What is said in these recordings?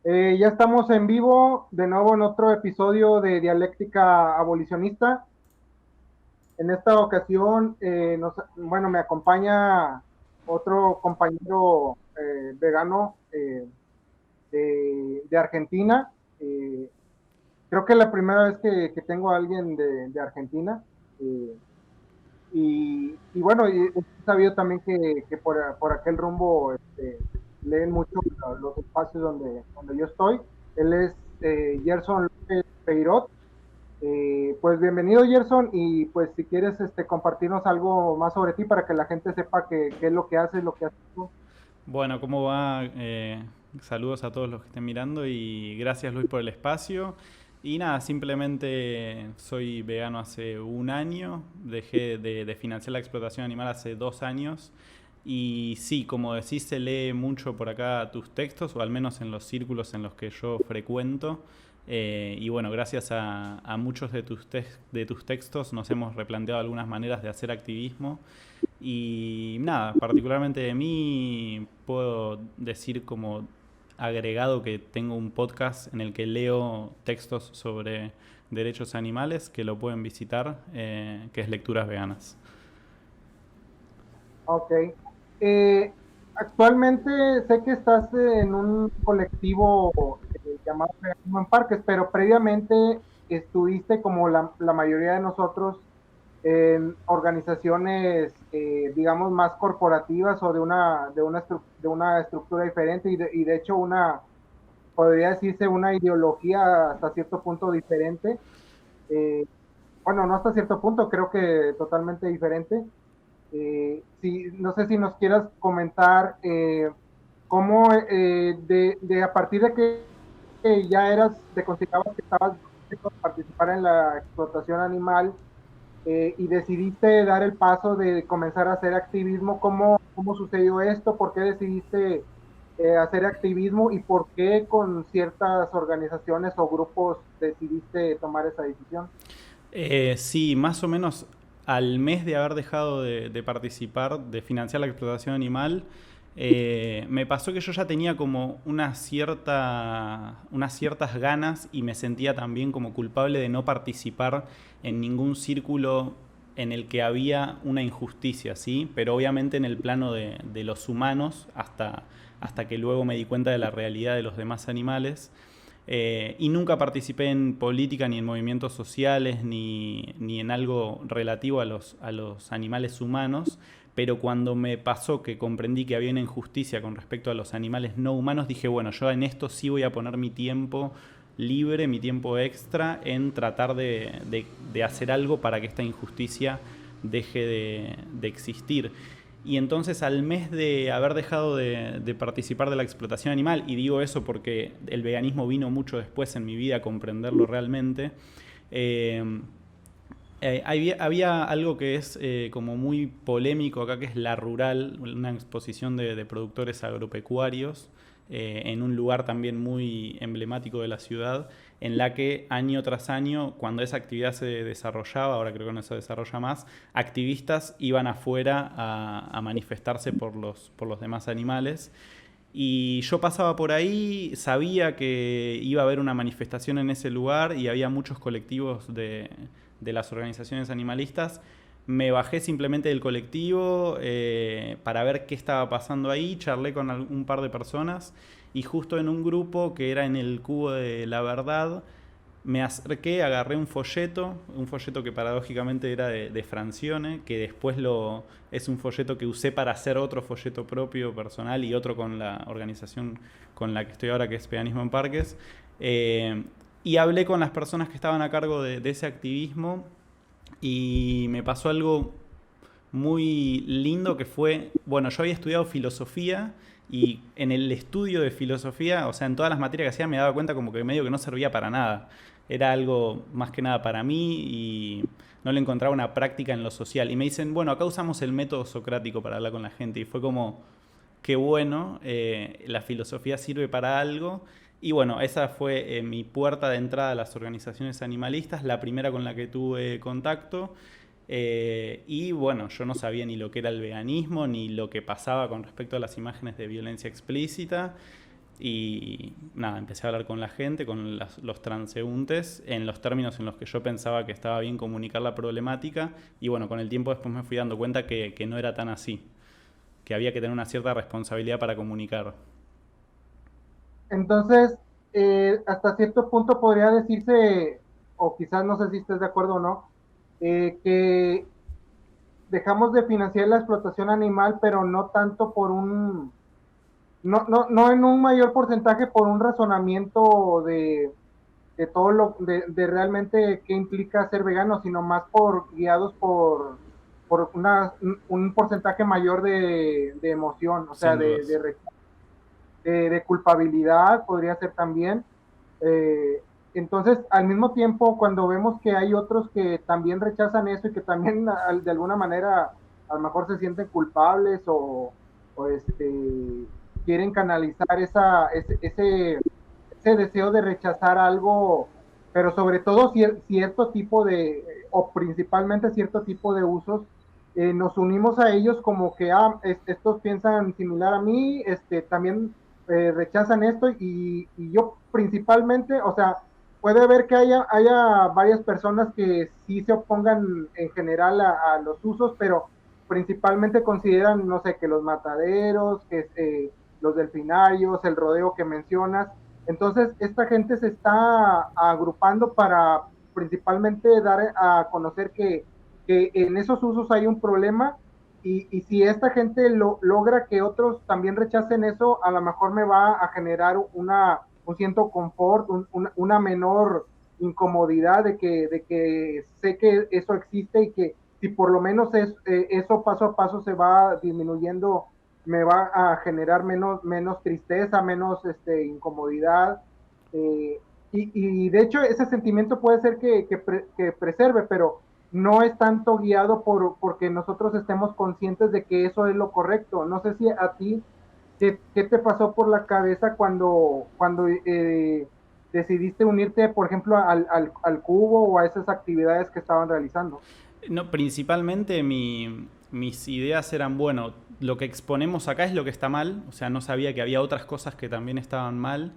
Ya estamos en vivo de nuevo en otro episodio de Dialéctica Abolicionista. En esta ocasión, bueno, me acompaña otro compañero vegano de Argentina. Eh, Creo que es la primera vez que tengo a alguien de Argentina. Eh, y bueno, y he sabido también que por aquel rumbo leen mucho los espacios donde yo estoy. Él es Gerson López Peirot. Pues bienvenido, Gerson, y pues si quieres compartirnos algo más sobre ti para que la gente sepa qué es lo que haces tú. Bueno, ¿cómo va? Saludos a todos los que estén mirando y gracias Luis por el espacio. Y nada, simplemente soy vegano hace un año, dejé de financiar la explotación animal hace 2 años. Y sí, como decís, se lee mucho por acá tus textos, o al menos en los círculos en los que yo frecuento. Y bueno, gracias a muchos de tus textos nos hemos replanteado algunas maneras de hacer activismo. Y nada, particularmente de mí puedo decir como agregado que tengo un podcast en el que leo textos sobre derechos animales que lo pueden visitar, que es Lecturas Veganas. Ok. Eh, Actualmente sé que estás en un colectivo llamado Veganismo en Parques, pero previamente estuviste como la mayoría de nosotros en organizaciones, digamos, más corporativas o de una estructura diferente y de hecho podría decirse una ideología hasta cierto punto diferente. Eh, bueno, no hasta cierto punto, creo que totalmente diferente. Sí, no sé si nos quieras comentar cómo de a partir de que ya considerabas que estabas participar en la explotación animal y decidiste dar el paso de comenzar a hacer activismo. ¿Cómo sucedió esto? ¿Por qué decidiste hacer activismo y por qué con ciertas organizaciones o grupos decidiste tomar esa decisión? Sí, más o menos al mes de haber dejado de participar, de financiar la explotación animal, me pasó que yo ya tenía como unas ciertas ganas y me sentía también como culpable de no participar en ningún círculo en el que había una injusticia, ¿sí? Pero obviamente en el plano de los humanos, hasta que luego me di cuenta de la realidad de los demás animales. Y nunca participé en política, ni en movimientos sociales, ni en algo relativo a los animales humanos. Pero cuando me pasó que comprendí que había una injusticia con respecto a los animales no humanos, dije, bueno, yo en esto sí voy a poner mi tiempo libre, mi tiempo extra, en tratar de hacer algo para que esta injusticia deje de existir. Y entonces al mes de haber dejado de participar de la explotación animal, y digo eso porque el veganismo vino mucho después en mi vida a comprenderlo realmente, eh, había algo que es como muy polémico acá, que es La Rural, una exposición de productores agropecuarios en un lugar también muy emblemático de la ciudad, en la que año tras año, cuando esa actividad se desarrollaba, ahora creo que no se desarrolla más, activistas iban afuera a manifestarse por los demás animales. Y yo pasaba por ahí, sabía que iba a haber una manifestación en ese lugar y había muchos colectivos de las organizaciones animalistas. Me bajé simplemente del colectivo para ver qué estaba pasando ahí, charlé con un par de personas y justo en un grupo que era en el Cubo de la Verdad, me acerqué, agarré un folleto que paradójicamente era de Francione, que después es un folleto que usé para hacer otro folleto propio, personal, y otro con la organización con la que estoy ahora, que es Veganismo en Parques. Eh, y hablé con las personas que estaban a cargo de ese activismo y me pasó algo muy lindo que fue, bueno, yo había estudiado filosofía y en el estudio de filosofía, o sea, en todas las materias que hacía me daba cuenta como que medio que no servía para nada. Era algo más que nada para mí y no le encontraba una práctica en lo social. Y me dicen, bueno, acá usamos el método socrático para hablar con la gente. Y fue como, qué bueno, la filosofía sirve para algo. Y bueno, esa fue mi puerta de entrada a las organizaciones animalistas, la primera con la que tuve contacto. Y bueno, yo no sabía ni lo que era el veganismo, ni lo que pasaba con respecto a las imágenes de violencia explícita. Y nada, empecé a hablar con la gente, con los transeúntes, en los términos en los que yo pensaba que estaba bien comunicar la problemática. Y bueno, con el tiempo después me fui dando cuenta que no era tan así, que había que tener una cierta responsabilidad para comunicar. Entonces, hasta cierto punto podría decirse, o quizás no sé si estés de acuerdo o no, que dejamos de financiar la explotación animal, pero no tanto por no en un mayor porcentaje por un razonamiento de todo de realmente qué implica ser vegano, sino más por guiados por un porcentaje mayor de emoción, o sea, Sin dudas. de culpabilidad podría ser también. Eh, entonces, al mismo tiempo, cuando vemos que hay otros que también rechazan eso y que también de alguna manera a lo mejor se sienten culpables o quieren canalizar ese deseo de rechazar algo, pero sobre todo cierto tipo o principalmente cierto tipo de usos, nos unimos a ellos como que estos piensan similar a mí, también rechazan esto y yo principalmente, o sea, puede ver que haya varias personas que sí se opongan en general a los usos, pero principalmente consideran, no sé, que los mataderos, que los delfinarios, el rodeo que mencionas. Entonces, esta gente se está agrupando para principalmente dar a conocer que en esos usos hay un problema y si esta gente logra que otros también rechacen eso, a lo mejor me va a generar un cierto confort, una menor incomodidad de que sé que eso existe y que si por lo menos eso paso a paso se va disminuyendo, me va a generar menos tristeza, menos incomodidad. Eh, y de hecho ese sentimiento puede ser que preserve, pero no es tanto guiado porque nosotros estemos conscientes de que eso es lo correcto. No sé si a ti, ¿qué te pasó por la cabeza cuando decidiste unirte, por ejemplo, al cubo o a esas actividades que estaban realizando? No, principalmente mis ideas eran, bueno, lo que exponemos acá es lo que está mal, o sea, no sabía que había otras cosas que también estaban mal.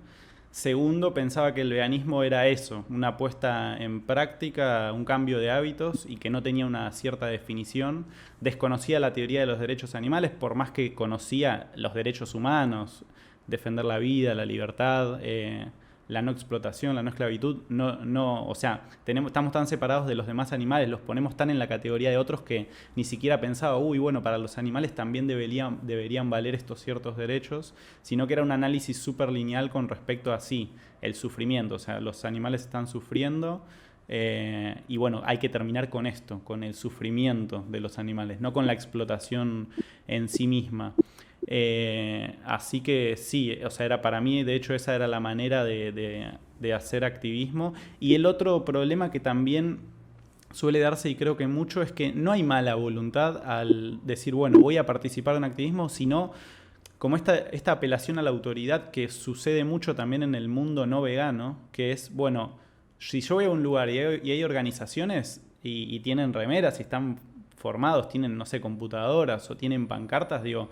Segundo, pensaba que el veganismo era eso, una puesta en práctica, un cambio de hábitos y que no tenía una cierta definición. Desconocía la teoría de los derechos animales, por más que conocía los derechos humanos, defender la vida, la libertad, la no explotación, la no esclavitud, o sea, estamos tan separados de los demás animales, los ponemos tan en la categoría de otros que ni siquiera pensaba, uy, bueno, para los animales también deberían valer estos ciertos derechos, sino que era un análisis súper lineal con respecto a sí, el sufrimiento, o sea, los animales están sufriendo. Y bueno, hay que terminar con esto, con el sufrimiento de los animales, no con la explotación en sí misma. Así que sí, o sea, era para mí, de hecho, esa era la manera de hacer activismo. Y el otro problema que también suele darse, y creo que mucho, es que no hay mala voluntad al decir, bueno, voy a participar en activismo, sino como esta apelación a la autoridad que sucede mucho también en el mundo no vegano, que es, bueno, si yo voy a un lugar y hay organizaciones y tienen remeras y están formados, tienen, no sé, computadoras o tienen pancartas, digo,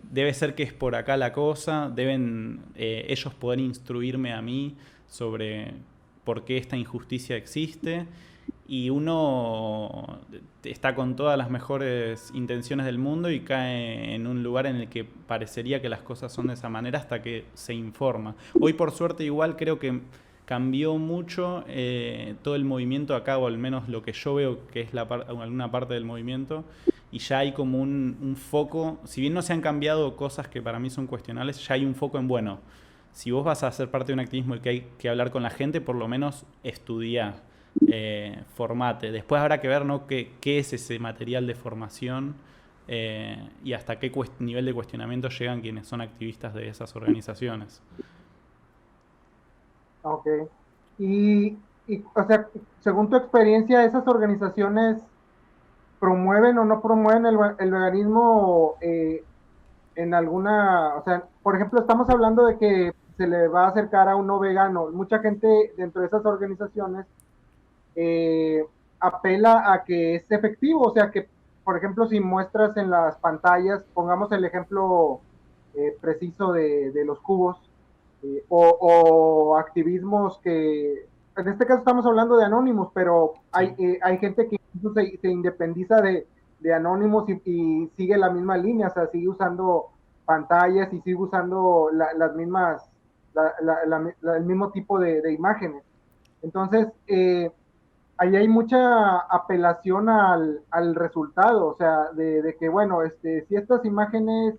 debe ser que es por acá la cosa, deben ellos poder instruirme a mí sobre por qué esta injusticia existe y uno está con todas las mejores intenciones del mundo y cae en un lugar en el que parecería que las cosas son de esa manera hasta que se informa. Hoy por suerte igual creo que cambió mucho todo el movimiento acá, o al menos lo que yo veo que es alguna parte del movimiento, y ya hay como un foco, si bien no se han cambiado cosas que para mí son cuestionables, ya hay un foco en, bueno, si vos vas a ser parte de un activismo y que hay que hablar con la gente, por lo menos estudiá, formate. Después habrá que ver, ¿no?, qué es ese material de formación y hasta qué nivel de cuestionamiento llegan quienes son activistas de esas organizaciones. Ok. O sea, según tu experiencia, ¿esas organizaciones promueven o no promueven el veganismo en alguna, o sea, por ejemplo, estamos hablando de que se le va a acercar a un no vegano. Mucha gente dentro de esas organizaciones eh, apela a que es efectivo, o sea, que, por ejemplo, si muestras en las pantallas, pongamos el ejemplo preciso de los cubos, o activismos que, en este caso estamos hablando de Anonymous, pero Sí. hay gente que incluso se independiza de Anonymous y sigue la misma línea, o sea, sigue usando pantallas y sigue usando las mismas, el mismo tipo de imágenes. Entonces, ahí hay mucha apelación al resultado, o sea, de que, bueno, si estas imágenes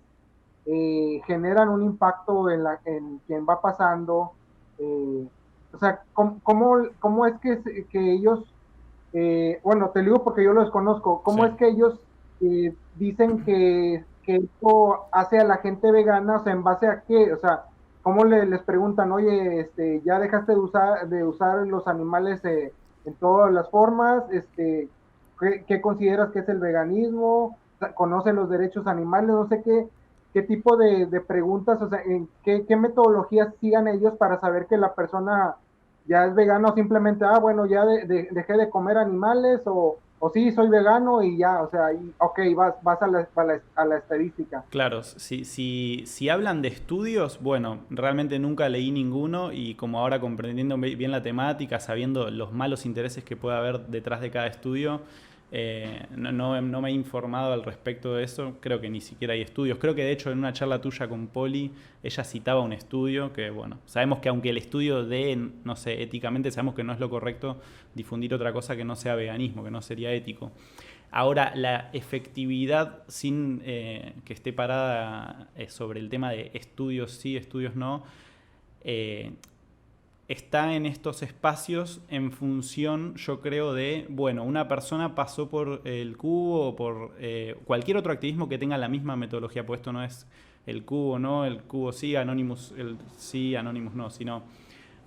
generan un impacto en quien va pasando, eh, o sea, ¿cómo es que ellos, bueno, te digo porque yo los conozco, Sí. cómo es que ellos dicen que esto hace a la gente vegana, o sea, en base a qué, o sea, cómo les preguntan, oye, ya dejaste de usar los animales en todas las formas, ¿qué consideras que es el veganismo? O sea, ¿conocen los derechos animales? No sé qué tipo de preguntas, o sea, en qué metodologías sigan ellos para saber que la persona ya es vegano o simplemente, bueno, ya dejé de comer animales o sí, soy vegano y ya, o sea, ok, vas a la estadística. Claro, si hablan de estudios, bueno, realmente nunca leí ninguno y como ahora comprendiendo bien la temática, sabiendo los malos intereses que puede haber detrás de cada estudio, no me he informado al respecto de eso, creo que ni siquiera hay estudios. Creo que de hecho en una charla tuya con Poli, ella citaba un estudio que, bueno, sabemos que aunque el estudio de, no sé, éticamente sabemos que no es lo correcto difundir otra cosa que no sea veganismo, que no sería ético. Ahora, la efectividad sin que esté parada sobre el tema de estudios sí, estudios no, eh, está en estos espacios en función, yo creo, de, bueno, una persona pasó por el cubo o por cualquier otro activismo que tenga la misma metodología, pues esto no es el cubo no, el cubo sí, Anonymous sí, Anonymous no, sino,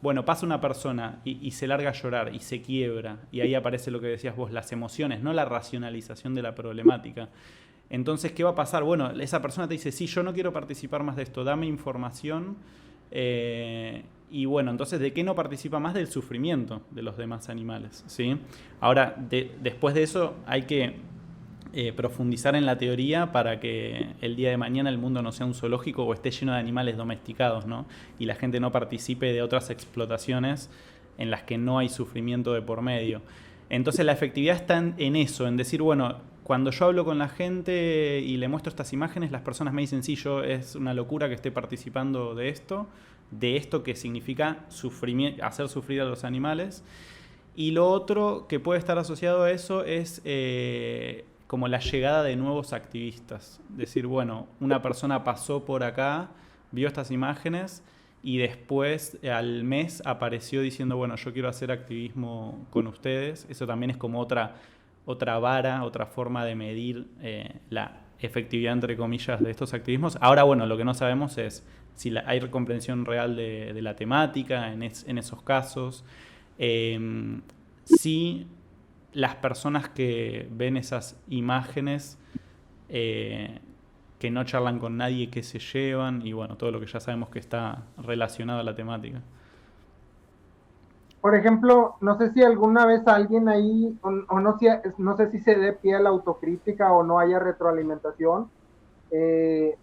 bueno, pasa una persona y se larga a llorar y se quiebra y ahí aparece lo que decías vos, las emociones, no la racionalización de la problemática. Entonces, ¿qué va a pasar? Bueno, esa persona te dice, sí, yo no quiero participar más de esto, dame información. Y bueno, entonces, ¿de qué no participa más? Del sufrimiento de los demás animales, ¿sí? Ahora, después de eso, hay que profundizar en la teoría para que el día de mañana el mundo no sea un zoológico o esté lleno de animales domesticados, ¿no? Y la gente no participe de otras explotaciones en las que no hay sufrimiento de por medio. Entonces la efectividad está en eso, en decir, bueno, cuando yo hablo con la gente y le muestro estas imágenes, las personas me dicen, sí, yo es una locura que esté participando de esto que significa hacer sufrir a los animales. Y lo otro que puede estar asociado a eso es como la llegada de nuevos activistas. Decir, bueno, una persona pasó por acá, vio estas imágenes y después al mes apareció diciendo, bueno, yo quiero hacer activismo con ustedes. Eso también es como otra vara, otra forma de medir la efectividad, entre comillas, de estos activismos. Ahora, bueno, lo que no sabemos es si hay comprensión real de la temática en esos casos. Si las personas que ven esas imágenes que no charlan con nadie, que se llevan y bueno, todo lo que ya sabemos que está relacionado a la temática. Por ejemplo, no sé si alguna vez alguien ahí, o no sé si se dé pie a la autocrítica o no haya retroalimentación. Eh,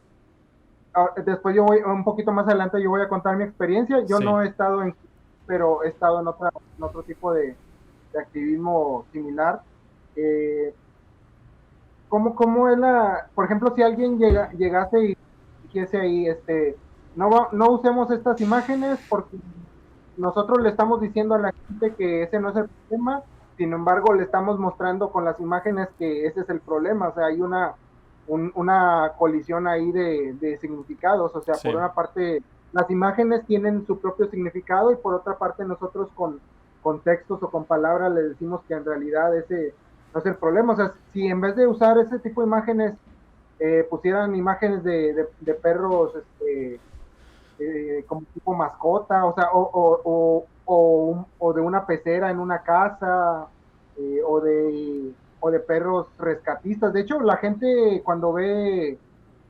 Después yo voy, un poquito más adelante, yo voy a contar mi experiencia. Yo Sí. no he estado pero he estado en otro tipo de activismo similar. Eh, ¿Cómo es por ejemplo, si alguien llegase y dijese ahí, no usemos estas imágenes porque nosotros le estamos diciendo a la gente que ese no es el problema, sin embargo le estamos mostrando con las imágenes que ese es el problema, o sea, hay una colisión ahí de significados, o sea, por Sí. una parte las imágenes tienen su propio significado y por otra parte nosotros con textos o con palabras le decimos que en realidad ese no es el problema, o sea, si en vez de usar ese tipo de imágenes pusieran imágenes de perros, como tipo mascota, o sea, o de una pecera en una casa, o de perros rescatistas. De hecho, la gente cuando ve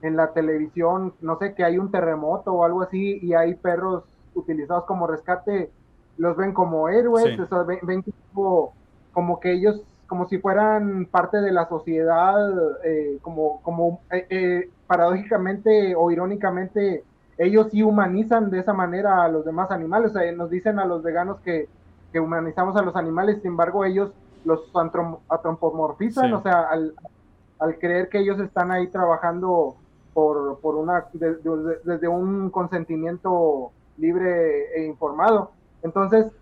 en la televisión, no sé, que hay un terremoto o algo así, y hay perros utilizados como rescate, los ven como héroes, Sí. o sea, ven como que ellos como si fueran parte de la sociedad, paradójicamente o irónicamente, ellos sí humanizan de esa manera a los demás animales. O sea, nos dicen a los veganos que humanizamos a los animales, sin embargo, ellos los antropomorfizan, o Sí. sea, al creer que ellos están ahí trabajando desde un consentimiento libre e informado. Entonces,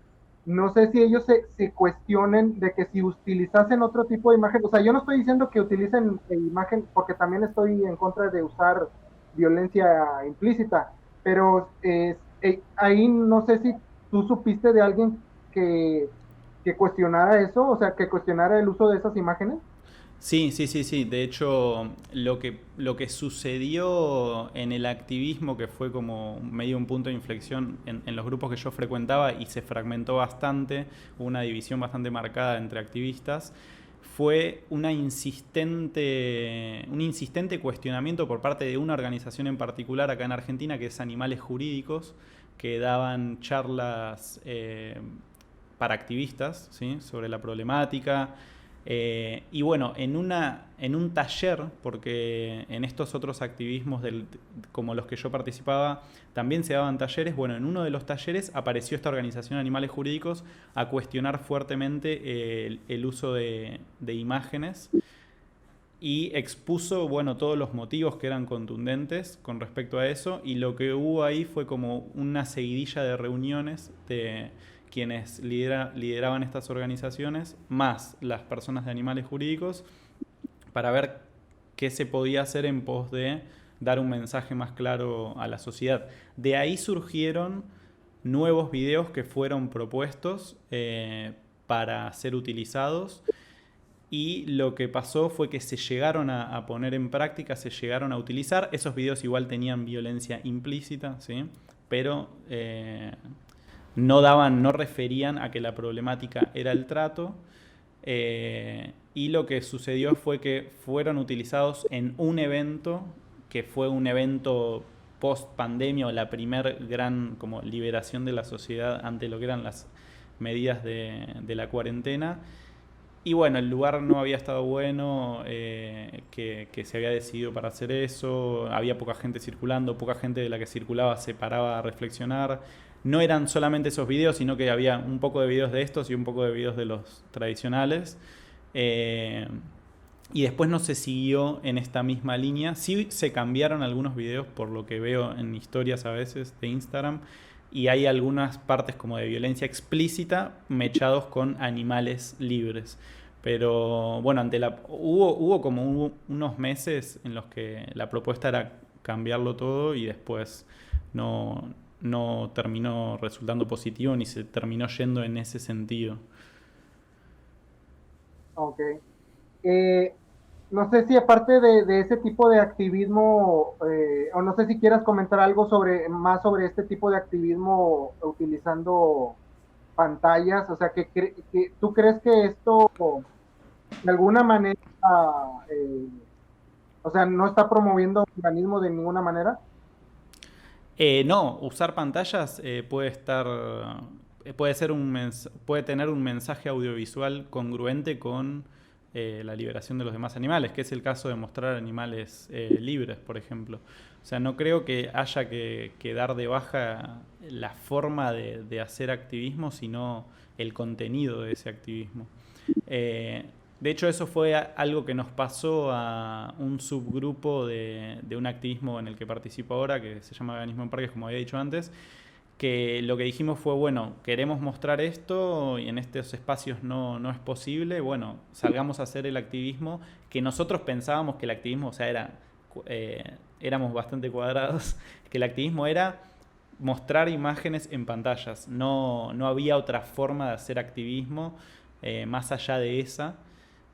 no sé si ellos se cuestionen de que si utilizasen otro tipo de imagen, o sea, yo no estoy diciendo que utilicen imagen, porque también estoy en contra de usar violencia implícita, pero ahí no sé si tú supiste de alguien que cuestionara eso, o sea, que cuestionara el uso de esas imágenes. Sí, sí, sí, sí. De hecho, lo que sucedió en el activismo, que fue como medio un punto de inflexión en los grupos que yo frecuentaba y se fragmentó bastante, hubo una división bastante marcada entre activistas, fue un insistente cuestionamiento por parte de una organización en particular acá en Argentina, que es Animales Jurídicos, que daban charlas para activistas, ¿sí?, sobre la problemática. Y bueno, en un taller, porque en estos otros activismos como los que yo participaba, también se daban talleres. Bueno, en uno de los talleres apareció esta organización Animales Jurídicos a cuestionar fuertemente el uso de imágenes y expuso, bueno, todos los motivos que eran contundentes con respecto a eso, y lo que hubo ahí fue como una seguidilla de reuniones de quienes lideraban estas organizaciones, más las personas de Animales Jurídicos, para ver qué se podía hacer en pos de dar un mensaje más claro a la sociedad. De ahí surgieron nuevos videos que fueron propuestos para ser utilizados, y lo que pasó fue que se llegaron a poner en práctica, se llegaron a utilizar. Esos videos igual tenían violencia implícita, ¿sí?, pero no referían a que la problemática era el trato. Y lo que sucedió fue que fueron utilizados en un evento, que fue un evento post pandemia, o la primer gran como liberación de la sociedad ante lo que eran las medidas de la cuarentena. Y bueno, el lugar no había estado bueno, que se había decidido para hacer eso, había poca gente circulando, poca gente de la que circulaba se paraba a reflexionar. No eran solamente esos videos, sino que había un poco de videos de estos y un poco de videos de los tradicionales. Eh, y después no se siguió en esta misma línea. Sí se cambiaron algunos videos, por lo que veo en historias a veces de Instagram, y hay algunas partes como de violencia explícita mechados con animales libres. Pero bueno, hubo como unos meses en los que la propuesta era cambiarlo todo, y después no terminó resultando positivo ni se terminó yendo en ese sentido. Ok. Eh, no sé si aparte de ese tipo de activismo, o no sé si quieras comentar algo más sobre este tipo de activismo utilizando pantallas, o sea, que tú crees que esto de alguna manera, eh, o sea, no está promoviendo organismo de ninguna manera. No, usar pantallas puede tener un mensaje audiovisual congruente con la liberación de los demás animales, que es el caso de mostrar animales libres, por ejemplo. O sea, no creo que haya que dar de baja la forma de hacer activismo, sino el contenido de ese activismo. Eh, de hecho, eso fue algo que nos pasó a un subgrupo de un activismo en el que participo ahora, que se llama Veganismo en Parques, como había dicho antes, que lo que dijimos fue, bueno, queremos mostrar esto y en estos espacios no es posible, bueno, salgamos a hacer el activismo, que nosotros pensábamos que el activismo, o sea, éramos bastante cuadrados, que el activismo era mostrar imágenes en pantallas, no había otra forma de hacer activismo más allá de esa.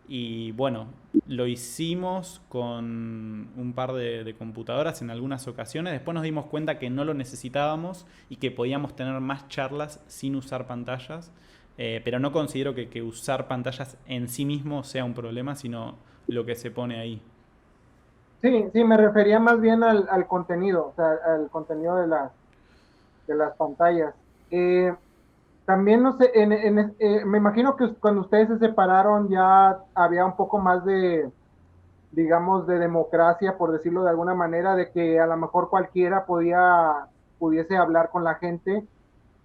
Y bueno, lo hicimos con un par de computadoras en algunas ocasiones. Después nos dimos cuenta que no lo necesitábamos y que podíamos tener más charlas sin usar pantallas. Pero no considero que usar pantallas en sí mismo sea un problema, sino lo que se pone ahí. Sí, sí, me refería más bien al contenido, o sea, al contenido de las pantallas. también no sé, me imagino que cuando ustedes se separaron ya había un poco más de, digamos, de democracia, por decirlo de alguna manera, de que a lo mejor cualquiera pudiese hablar con la gente.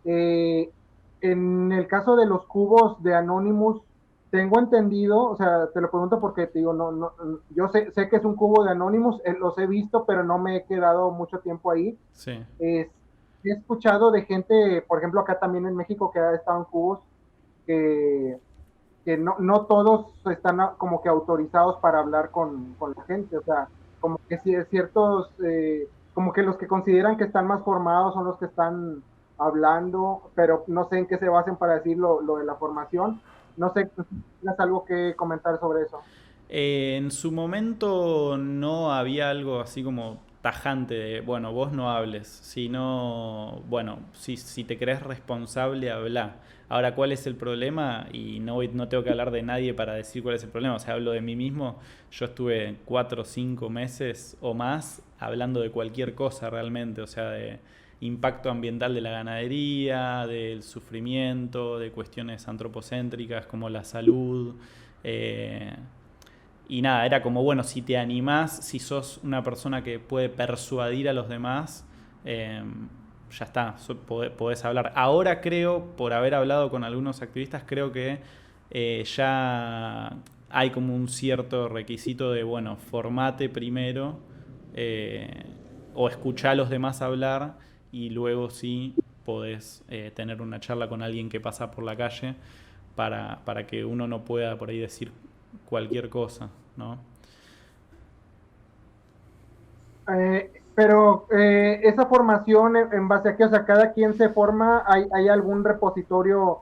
Eh, en el caso de los cubos de Anonymous, tengo entendido, o sea, te lo pregunto porque te digo, yo sé que es un cubo de Anonymous, los he visto, pero no me he quedado mucho tiempo ahí. Sí. Eh, He escuchado de gente, por ejemplo, acá también en México, que ha estado en cubos, que, que no todos están como que autorizados para hablar con la gente, o sea, como que si ciertos, como que los que consideran que están más formados son los que están hablando, pero no sé en qué se basen para decir lo de la formación. No sé si tienes algo que comentar sobre eso. En su momento no había algo así como tajante de, bueno, vos no hables, sino, bueno, si te crees responsable, habla. Ahora, ¿cuál es el problema? Y no tengo que hablar de nadie para decir cuál es el problema, o sea, hablo de mí mismo. Yo estuve 4 o 5 meses o más hablando de cualquier cosa realmente, o sea, de impacto ambiental de la ganadería, del sufrimiento, de cuestiones antropocéntricas como la salud. eh, y nada, era como, bueno, si te animás, si sos una persona que puede persuadir a los demás, eh, ya está, podés hablar. Ahora creo, por haber hablado con algunos activistas, creo que ya hay como un cierto requisito de, bueno, formate primero eh, o escuchá a los demás hablar y luego sí podés tener una charla con alguien que pasa por la calle para que uno no pueda por ahí decir cualquier cosa, ¿no? Pero esa formación en base a qué, o sea, cada quien se forma, hay algún repositorio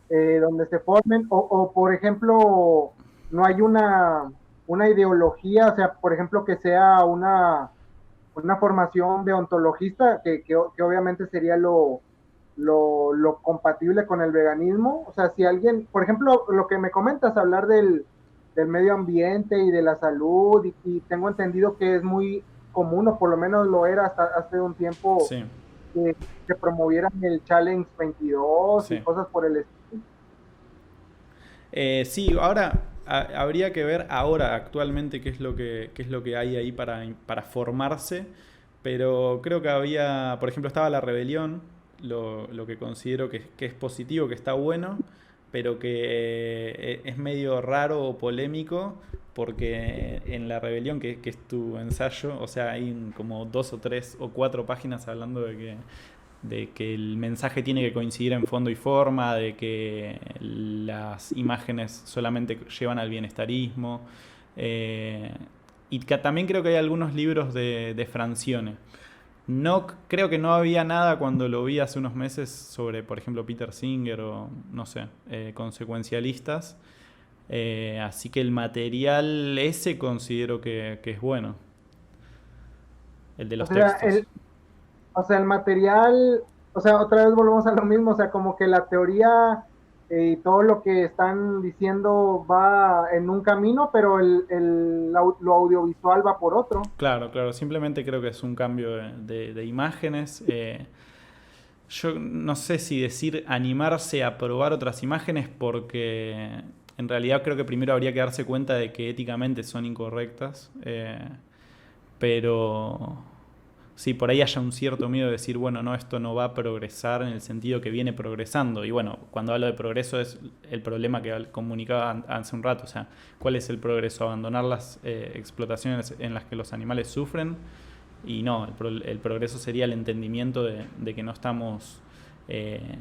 donde se formen, por ejemplo, no hay una ideología, o sea, por ejemplo, que sea una formación deontologista, que obviamente sería lo compatible con el veganismo. O sea, si alguien, por ejemplo, lo que me comentas, hablar del medio ambiente y de la salud, y tengo entendido que es muy común, o por lo menos lo era hasta hace un tiempo, Sí, que, que promovieran el Challenge 22 y sí. cosas por el estilo. Sí, ahora habría que ver ahora actualmente qué es lo que hay ahí para formarse, pero creo que había, por ejemplo, estaba la rebelión, lo que considero que es positivo, que está bueno, pero que es medio raro o polémico, porque en la rebelión, que es tu ensayo, o sea, hay como 2 o 3 o 4 páginas hablando de que el mensaje tiene que coincidir en fondo y forma, de que las imágenes solamente llevan al bienestarismo. eh, y que también creo que hay algunos libros de Francione. No, creo que no había nada cuando lo vi hace unos meses sobre, por ejemplo, Peter Singer o, no sé, consecuencialistas. Así que el material ese considero que es bueno, el de O los sea, textos. el material, o sea, otra vez volvemos a lo mismo, o sea, como que la teoría y todo lo que están diciendo va en un camino, pero lo audiovisual va por otro. Claro, claro, simplemente creo que es un cambio de imágenes. Yo no sé si decir animarse a probar otras imágenes porque en realidad creo que primero habría que darse cuenta de que éticamente son incorrectas. Pero sí, por ahí haya un cierto miedo de decir, bueno, no, esto no va a progresar en el sentido que viene progresando. Y bueno, cuando hablo de progreso es el problema que comunicaba hace un rato. O sea, ¿cuál es el progreso? Abandonar las explotaciones en las que los animales sufren. Y no, el progreso sería el entendimiento de que no estamos eh,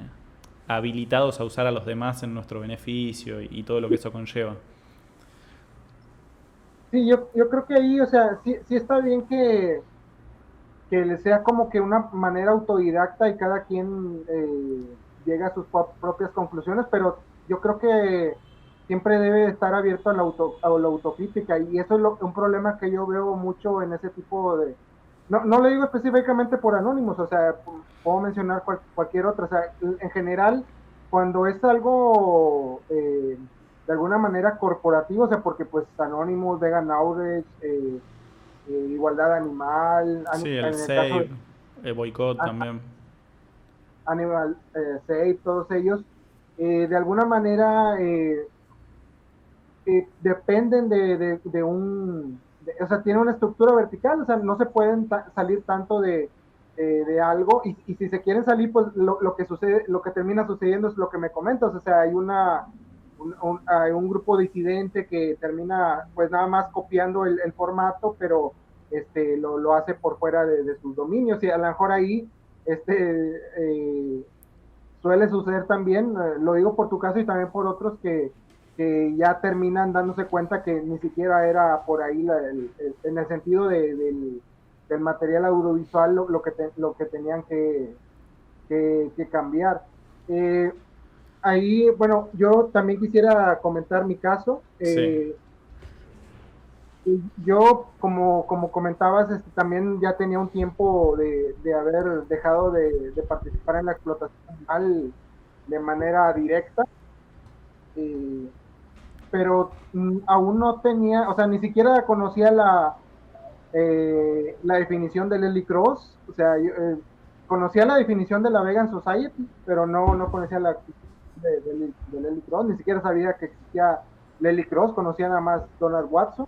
habilitados a usar a los demás en nuestro beneficio y todo lo que eso conlleva. Sí, yo creo que ahí, o sea, sí está bien que le sea como que una manera autodidacta y cada quien llega a sus propias conclusiones, pero yo creo que siempre debe estar abierto a a la autocrítica, y eso es un problema que yo veo mucho en ese tipo de... No le digo específicamente por Anónimos, o sea, puedo mencionar cualquier otra, o sea, en general, cuando es algo de alguna manera corporativo, o sea, porque pues Anonymous, Vegan Outrage, igualdad animal, Sí, el en el caso save, de el boicot también. Animal Save, todos ellos, de alguna manera dependen de un, o sea, tiene una estructura vertical, o sea, no se pueden salir tanto de algo, y si se quieren salir, pues lo que sucede, lo que termina sucediendo es lo que me comentas, o sea, hay hay un grupo disidente que termina pues nada más copiando el formato, pero lo hace por fuera de sus dominios, y a lo mejor ahí suele suceder también, lo digo por tu caso y también por otros que ya terminan dándose cuenta que ni siquiera era por ahí en el sentido del material audiovisual lo que tenían que cambiar. Eh, Ahí, bueno, yo también quisiera comentar mi caso. Sí. Yo, como comentabas, también ya tenía un tiempo de haber dejado de participar en la explotación animal de manera directa, eh, pero aún no tenía, o sea, ni siquiera conocía la definición de Leslie Cross, o sea, yo, conocía la definición de la Vegan Society, pero no conocía la de Leslie Cross, ni siquiera sabía que existía Leslie Cross, conocía nada más Donald Watson.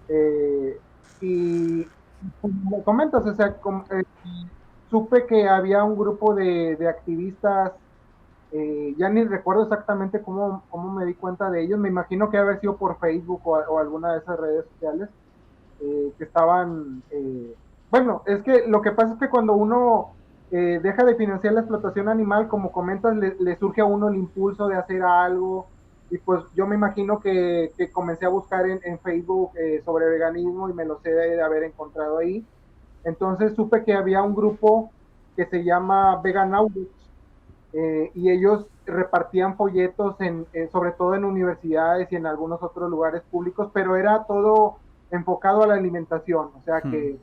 Eh, y como me comentas, o sea, supe que había un grupo de activistas, ya ni recuerdo exactamente cómo me di cuenta de ellos, me imagino que haber sido por Facebook o alguna de esas redes sociales, que estaban, bueno, es que lo que pasa es que cuando uno deja de financiar la explotación animal, como comentas, le surge a uno el impulso de hacer algo, y pues yo me imagino que comencé a buscar en Facebook sobre veganismo y me lo sé de haber encontrado ahí. Entonces supe que había un grupo que se llama Vegan Outreach, y ellos repartían folletos sobre todo en universidades y en algunos otros lugares públicos, pero era todo enfocado a la alimentación, o sea Hmm. que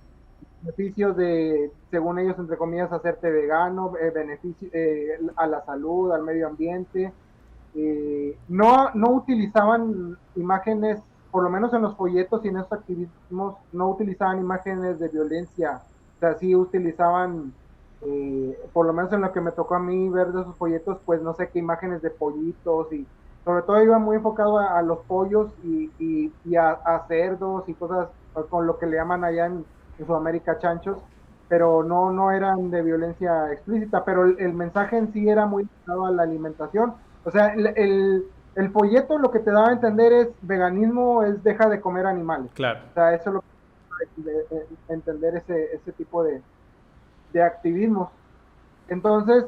beneficios de, según ellos, entre comillas, hacerte vegano, beneficios a la salud, al medio ambiente. No utilizaban imágenes, por lo menos en los folletos y en esos activismos, no utilizaban imágenes de violencia, o sea, sí utilizaban, por lo menos en lo que me tocó a mí ver de esos folletos, pues no sé qué imágenes de pollitos, y sobre todo iba muy enfocado a los pollos y a cerdos y cosas con lo que le llaman allá en Sudamérica chanchos, pero no eran de violencia explícita, pero el mensaje en sí era muy enfocado a la alimentación. O sea, el folleto lo que te daba a entender es veganismo es deja de comer animales. Claro. O sea, eso es lo que entender ese tipo de activismos. Entonces,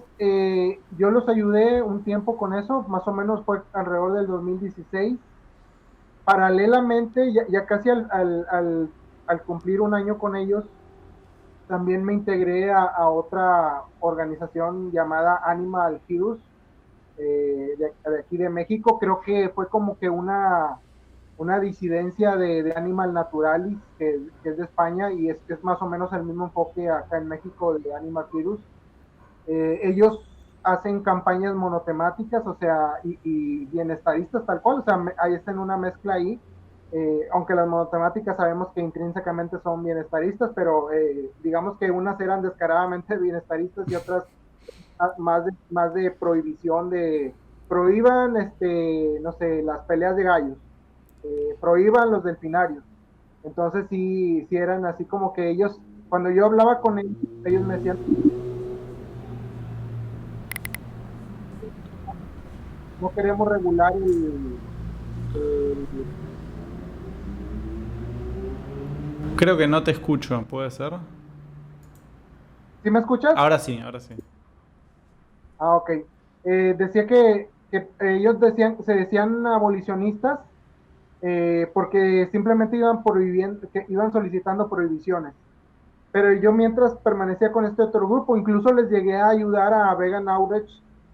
yo los ayudé un tiempo con eso, más o menos fue alrededor del 2016. Paralelamente, ya casi al cumplir un año con ellos, también me integré a otra organización llamada Animal Heroes, de aquí de México. Creo que fue como que una disidencia de Animal Naturalis, que es de España, y es más o menos el mismo enfoque acá en México de Animal Heroes. Ellos hacen campañas monotemáticas, o sea, y bienestaristas tal cual, o sea, ahí está en una mezcla ahí, aunque las monotemáticas sabemos que intrínsecamente son bienestaristas, pero digamos que unas eran descaradamente bienestaristas y otras más de prohibición de prohíban no sé, las peleas de gallos, prohíban los delfinarios. Entonces sí eran así como que ellos, cuando yo hablaba con ellos me decían, no queremos regular el. Creo que no te escucho, ¿puede ser? ¿Sí me escuchas? Ahora sí, ahora sí. Ah, ok. Decía que ellos se decían abolicionistas, porque simplemente iban prohibiendo, que iban solicitando prohibiciones. Pero yo mientras permanecía con este otro grupo, incluso les llegué a ayudar a Vegan Outreach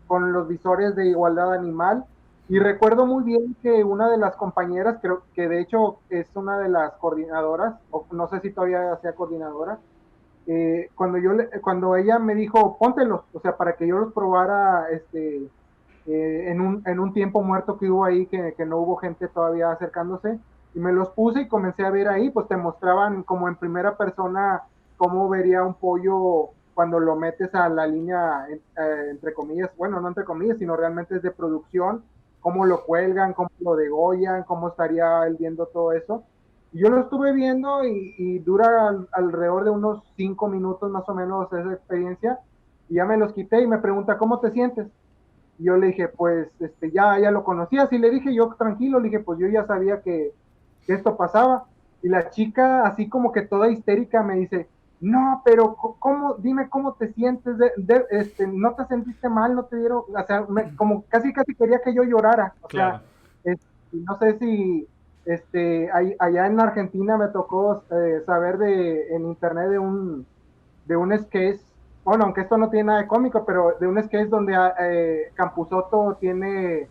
con los visores de igualdad animal. Y recuerdo muy bien que una de las compañeras, creo que de hecho es una de las coordinadoras, o no sé si todavía sea coordinadora, cuando ella me dijo, póntelos, o sea, para que yo los probara en un tiempo muerto que hubo ahí, que no hubo gente todavía acercándose, y me los puse y comencé a ver ahí, pues te mostraban como en primera persona cómo vería un pollo cuando lo metes a la línea, entre comillas, bueno, no entre comillas, sino realmente es de producción, cómo lo cuelgan, cómo lo degollan, cómo estaría él viendo todo eso. Y yo lo estuve viendo y dura alrededor de unos 5 minutos más o menos esa experiencia, y ya me los quité y me pregunta, ¿cómo te sientes? Y yo le dije, pues, ya lo conocías, y le dije yo tranquilo, le dije, pues yo ya sabía que esto pasaba. Y la chica, así como que toda histérica, me dice, no, pero ¿cómo? Dime cómo te sientes, no te sentiste mal, no te dieron, o sea, como casi quería que yo llorara, o Claro. sea, no sé si, allá en Argentina me tocó saber en internet de un sketch, bueno, aunque esto no tiene nada de cómico, pero de un sketch donde Campuzotto tiene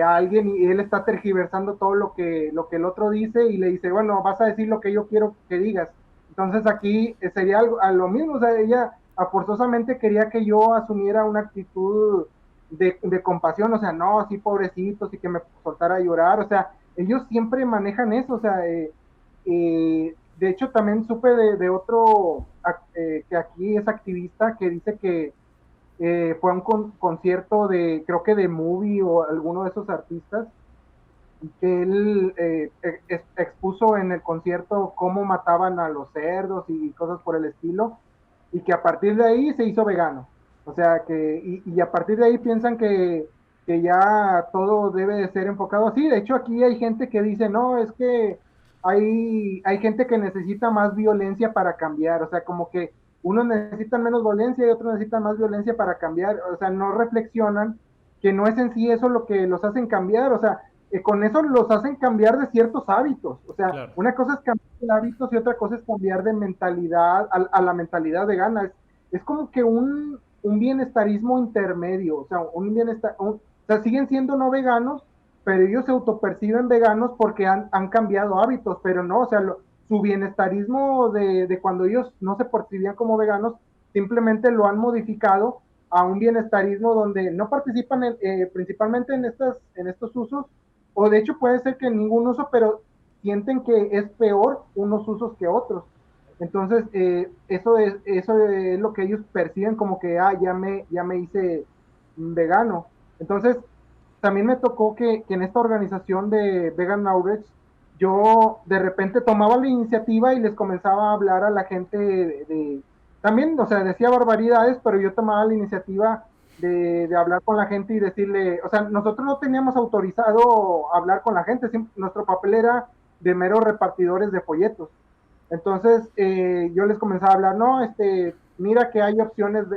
a alguien y él está tergiversando todo lo que el otro dice y le dice, bueno, vas a decir lo que yo quiero que digas. Entonces aquí sería algo, a lo mismo, o sea, ella forzosamente quería que yo asumiera una actitud de compasión, o sea, no, sí, pobrecitos, y que me soltara a llorar, o sea, ellos siempre manejan eso, o sea, de hecho también supe de otro que aquí es activista que dice que fue a un concierto creo que de Movie o alguno de esos artistas, y que él expuso en el concierto cómo mataban a los cerdos y cosas por el estilo, y que a partir de ahí se hizo vegano. O sea, y a partir de ahí piensan que ya todo debe de ser enfocado así. De hecho, aquí hay gente que dice, no, es que hay gente que necesita más violencia para cambiar. O sea, como que unos necesitan menos violencia y otros necesitan más violencia para cambiar. O sea, no reflexionan que no es en sí eso lo que los hacen cambiar. O sea, con eso los hacen cambiar de ciertos hábitos. O sea, Claro. una cosa es cambiar de hábitos y otra cosa es cambiar de mentalidad a la mentalidad vegana. Es como que un bienestarismo intermedio, o sea, o sea, siguen siendo no veganos, pero ellos se autoperciben veganos porque han cambiado hábitos, pero no, o sea, su bienestarismo de cuando ellos no se percibían como veganos, simplemente lo han modificado a un bienestarismo donde no participan principalmente en estos usos, o de hecho puede ser que en ningún uso, pero sienten que es peor unos usos que otros. Entonces, eso es lo que ellos perciben como que, ya me hice vegano. Entonces, también me tocó que en esta organización de Vegan Knowledge, yo de repente tomaba la iniciativa y les comenzaba a hablar a la gente también, o sea, decía barbaridades, pero yo tomaba la iniciativa de hablar con la gente y decirle, o sea, nosotros no teníamos autorizado hablar con la gente, nuestro papel era de meros repartidores de folletos. Entonces, yo les comenzaba a hablar, no, mira que hay opciones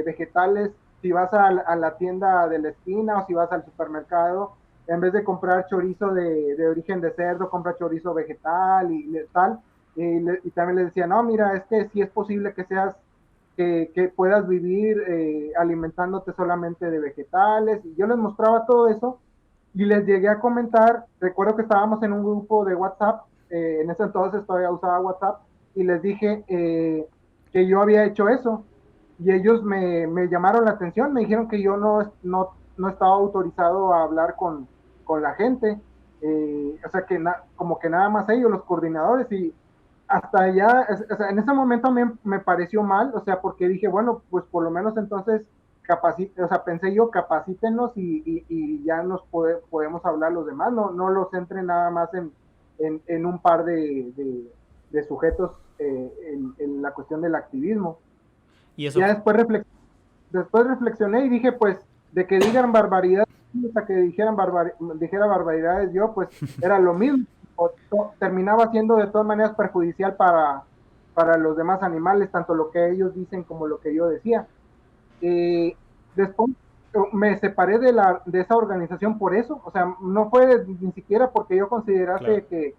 vegetales si vas a la tienda de la esquina o si vas al supermercado, en vez de comprar chorizo de origen de cerdo, compra chorizo vegetal y tal. Y también les decía, no, mira, es que sí es posible que puedas vivir alimentándote solamente de vegetales. Y yo les mostraba todo eso y les llegué a comentar, recuerdo que estábamos en un grupo de WhatsApp, en ese entonces todavía usaba WhatsApp, y les dije que yo había hecho eso, y ellos me llamaron la atención, me dijeron que yo no estaba autorizado a hablar con la gente, o sea que como que nada más ellos, los coordinadores, y hasta allá, o sea, en ese momento me pareció mal, o sea, porque dije, bueno, pues por lo menos entonces o sea, pensé yo, capacítenos y ya podemos hablar los demás, no los centren nada más en un par de sujetos en la cuestión del activismo. Y eso, Ya después reflexioné y dije, pues, de que digan barbaridades, hasta que dijera barbaridades yo, pues era lo mismo, terminaba siendo de todas maneras perjudicial para los demás animales, tanto lo que ellos dicen como lo que yo decía. Después me separé de esa organización por eso, o sea, no fue ni siquiera porque yo claro. considerase que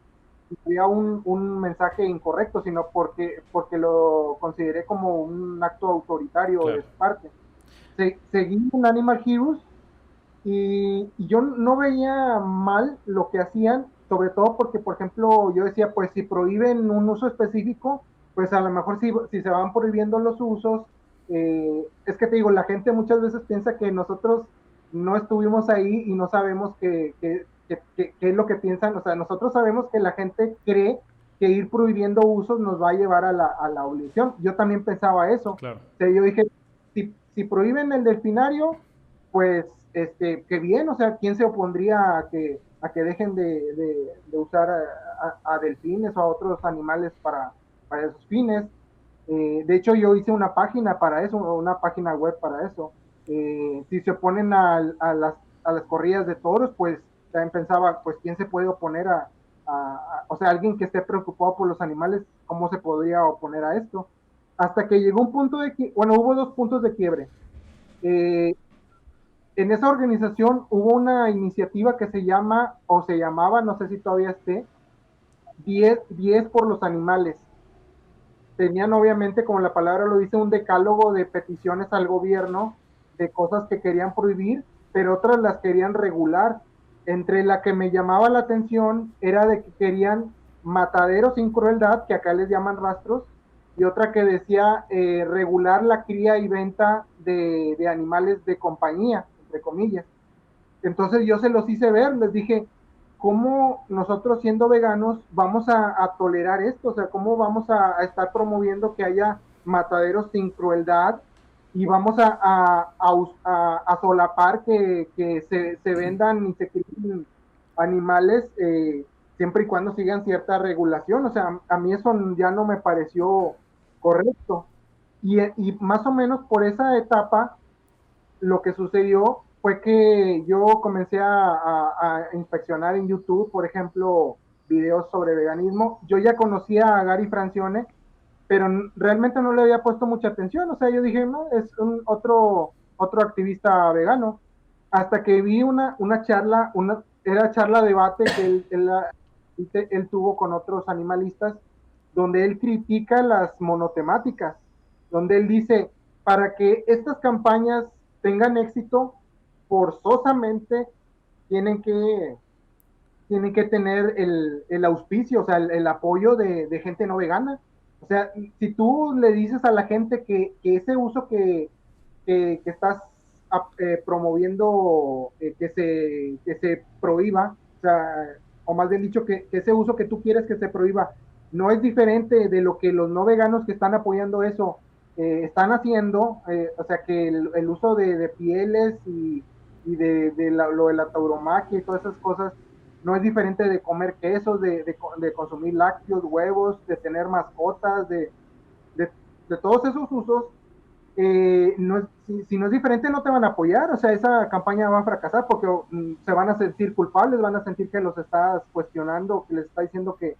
había un mensaje incorrecto, sino porque lo consideré como un acto autoritario Claro. de su parte. Seguí en Animal Heroes y yo no veía mal lo que hacían, sobre todo porque, por ejemplo, yo decía, pues si prohíben un uso específico, pues a lo mejor si se van prohibiendo los usos, es que te digo, la gente muchas veces piensa que nosotros no estuvimos ahí y no sabemos qué es lo que piensan, o sea, nosotros sabemos que la gente cree que ir prohibiendo usos nos va a llevar a la abolición. Yo también pensaba eso. Claro. O sea, yo dije, si prohíben el delfinario, pues que bien, o sea, ¿quién se opondría a que dejen de usar a delfines o a otros animales para esos fines? De hecho, yo hice una página para eso, una página web para eso. Si se oponen a las corridas de toros, pues también pensaba, pues, ¿quién se puede oponer o sea, alguien que esté preocupado por los animales, ¿cómo se podría oponer a esto? Hasta que llegó un punto de que, bueno, hubo dos puntos de quiebre. Eh, en esa organización hubo una iniciativa que se llama, o se llamaba, no sé si todavía esté, 10 por los animales. Tenían obviamente, como la palabra lo dice, un decálogo de peticiones al gobierno de cosas que querían prohibir, pero otras las querían regular. Entre la que me llamaba la atención era de que querían mataderos sin crueldad, que acá les llaman rastros, y otra que decía regular la cría y venta de animales de compañía, entre comillas. Entonces yo se los hice ver, les dije, ¿cómo nosotros siendo veganos vamos a tolerar esto? O sea, ¿cómo vamos a estar promoviendo que haya mataderos sin crueldad y vamos a solapar que se vendan y se críen animales siempre y cuando sigan cierta regulación? O sea, a mí eso ya no me pareció correcto. Y más o menos por esa etapa lo que sucedió fue que yo comencé a inspeccionar en YouTube, por ejemplo, videos sobre veganismo. Yo ya conocía a Gary Francione, pero realmente no le había puesto mucha atención. O sea, yo dije, no, es otro activista vegano. Hasta que vi una charla, era charla debate que él tuvo con otros animalistas, donde él critica las monotemáticas, donde él dice, para que estas campañas tengan éxito, forzosamente tienen que, tienen que tener el auspicio, o sea, el apoyo de gente no vegana. O sea, si tú le dices a la gente que ese uso que estás promoviendo que se prohíba, o sea, o más bien dicho, que ese uso que tú quieres que se prohíba no es diferente de lo que los no veganos que están apoyando eso están haciendo, o sea, que el uso de pieles y lo de la tauromaquia y todas esas cosas no es diferente de comer quesos, de consumir lácteos, huevos, de tener mascotas, de, de todos esos usos. No si no es diferente no te van a apoyar, o sea, esa campaña va a fracasar porque se van a sentir culpables, van a sentir que los estás cuestionando, que les está diciendo que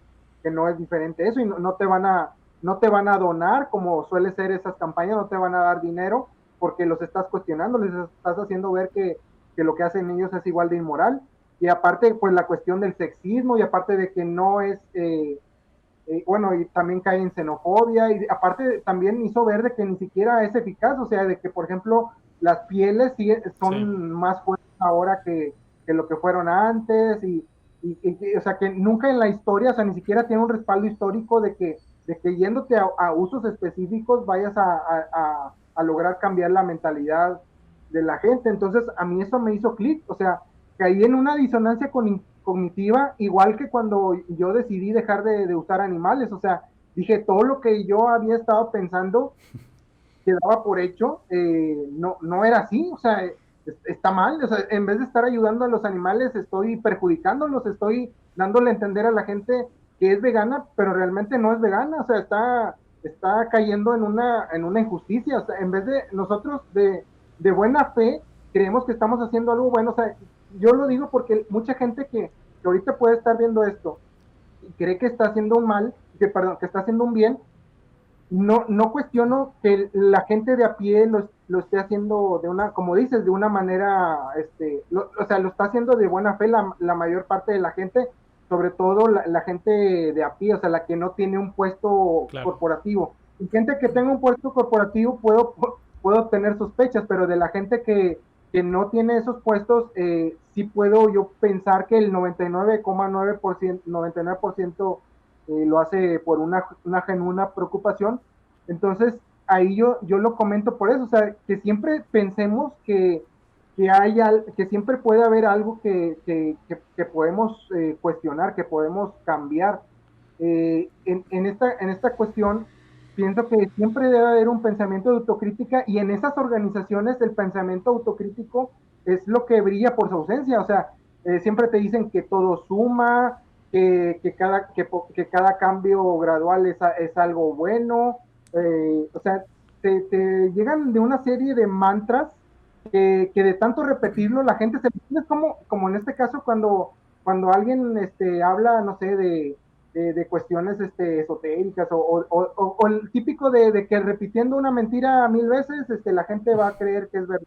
no es diferente eso y no te van a donar como suele ser esas campañas, no te van a dar dinero porque los estás cuestionando, les estás haciendo ver que lo que hacen ellos es igual de inmoral. Y aparte, pues la cuestión del sexismo y aparte de que no es bueno, y también cae en xenofobia, y aparte también hizo ver de que ni siquiera es eficaz, o sea, de que, por ejemplo, las pieles Sí. son más fuertes ahora que lo que fueron antes, o sea, que nunca en la historia, o sea, ni siquiera tiene un respaldo histórico de que yéndote a usos específicos vayas a lograr cambiar la mentalidad de la gente. Entonces, a mí eso me hizo clic, o sea, caí en una disonancia cognitiva, igual que cuando yo decidí dejar de usar animales, o sea, dije, todo lo que yo había estado pensando que daba por hecho, no era así, o sea, está mal, o sea, en vez de estar ayudando a los animales, estoy perjudicándolos, estoy dándole a entender a la gente que es vegana, pero realmente no es vegana, o sea, está cayendo en una injusticia, o sea, en vez de nosotros de buena fe, creemos que estamos haciendo algo bueno, o sea, yo lo digo porque mucha gente que ahorita puede estar viendo esto y cree que está haciendo un mal, perdón, que está haciendo un bien, no cuestiono que la gente de a pie lo esté haciendo de una, como dices, de una manera, o sea, lo está haciendo de buena fe la mayor parte de la gente, sobre todo la gente de a pie, o sea, la que no tiene un puesto Claro. corporativo. Y gente que tenga un puesto corporativo puedo tener sospechas, pero de la gente que no tiene esos puestos, sí puedo yo pensar que el 99,9%, 99% lo hace por una genuina preocupación. Entonces, ahí yo lo comento por eso, o sea, que siempre pensemos que siempre puede haber algo que podemos cuestionar, que podemos cambiar. en esta cuestión, pienso que siempre debe haber un pensamiento de autocrítica y en esas organizaciones el pensamiento autocrítico es lo que brilla por su ausencia. O sea, siempre te dicen que todo suma, que cada cambio gradual es algo bueno. O sea, te llegan de una serie de mantras que de tanto repetirlo la gente se... Es como en este caso cuando alguien habla, no sé, de cuestiones esotéricas o el típico de que repitiendo una mentira 1000 veces la gente va a creer que es verdad.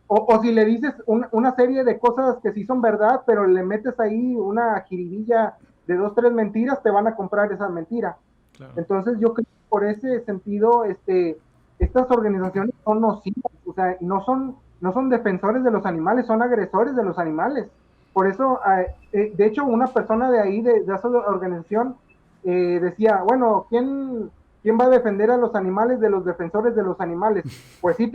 O si le dices una serie de cosas que sí son verdad, pero le metes ahí una jiribilla de 2, 3 mentiras, te van a comprar esa mentira. Claro. Entonces yo creo que por ese sentido, estas organizaciones son nocivas, o sea, no son defensores de los animales, son agresores de los animales. Por eso, de hecho, una persona de ahí, de esa organización, decía, bueno, ¿quién va a defender a los animales de los defensores de los animales? Pues sí,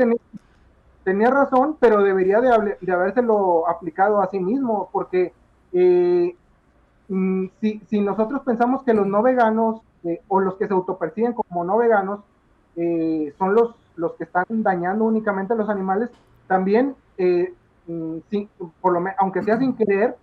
tenía razón, pero debería de habérselo aplicado a sí mismo, porque eh, si nosotros pensamos que los no veganos o los que se autoperciben como no veganos son los que están dañando únicamente a los animales, también, sí, aunque sea sin querer,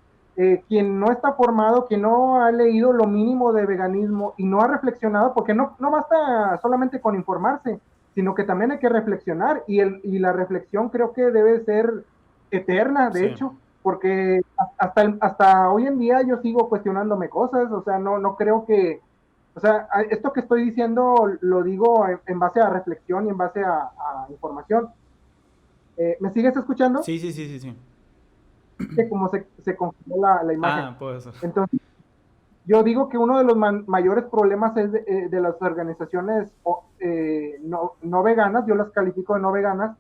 quien no está formado, quien no ha leído lo mínimo de veganismo y no ha reflexionado, porque no basta solamente con informarse, sino que también hay que reflexionar y la reflexión creo que debe ser eterna, de Sí. hecho, porque hasta hoy en día yo sigo cuestionándome cosas, o sea, no creo que, o sea, esto que estoy diciendo lo digo en base a reflexión y en base a información. ¿Me sigues escuchando? Sí, sí, sí, sí, sí. Que como se congeló la imagen. Ah, puede ser. Entonces, yo digo que uno de los mayores problemas es de las organizaciones no veganas, yo las califico de no veganas,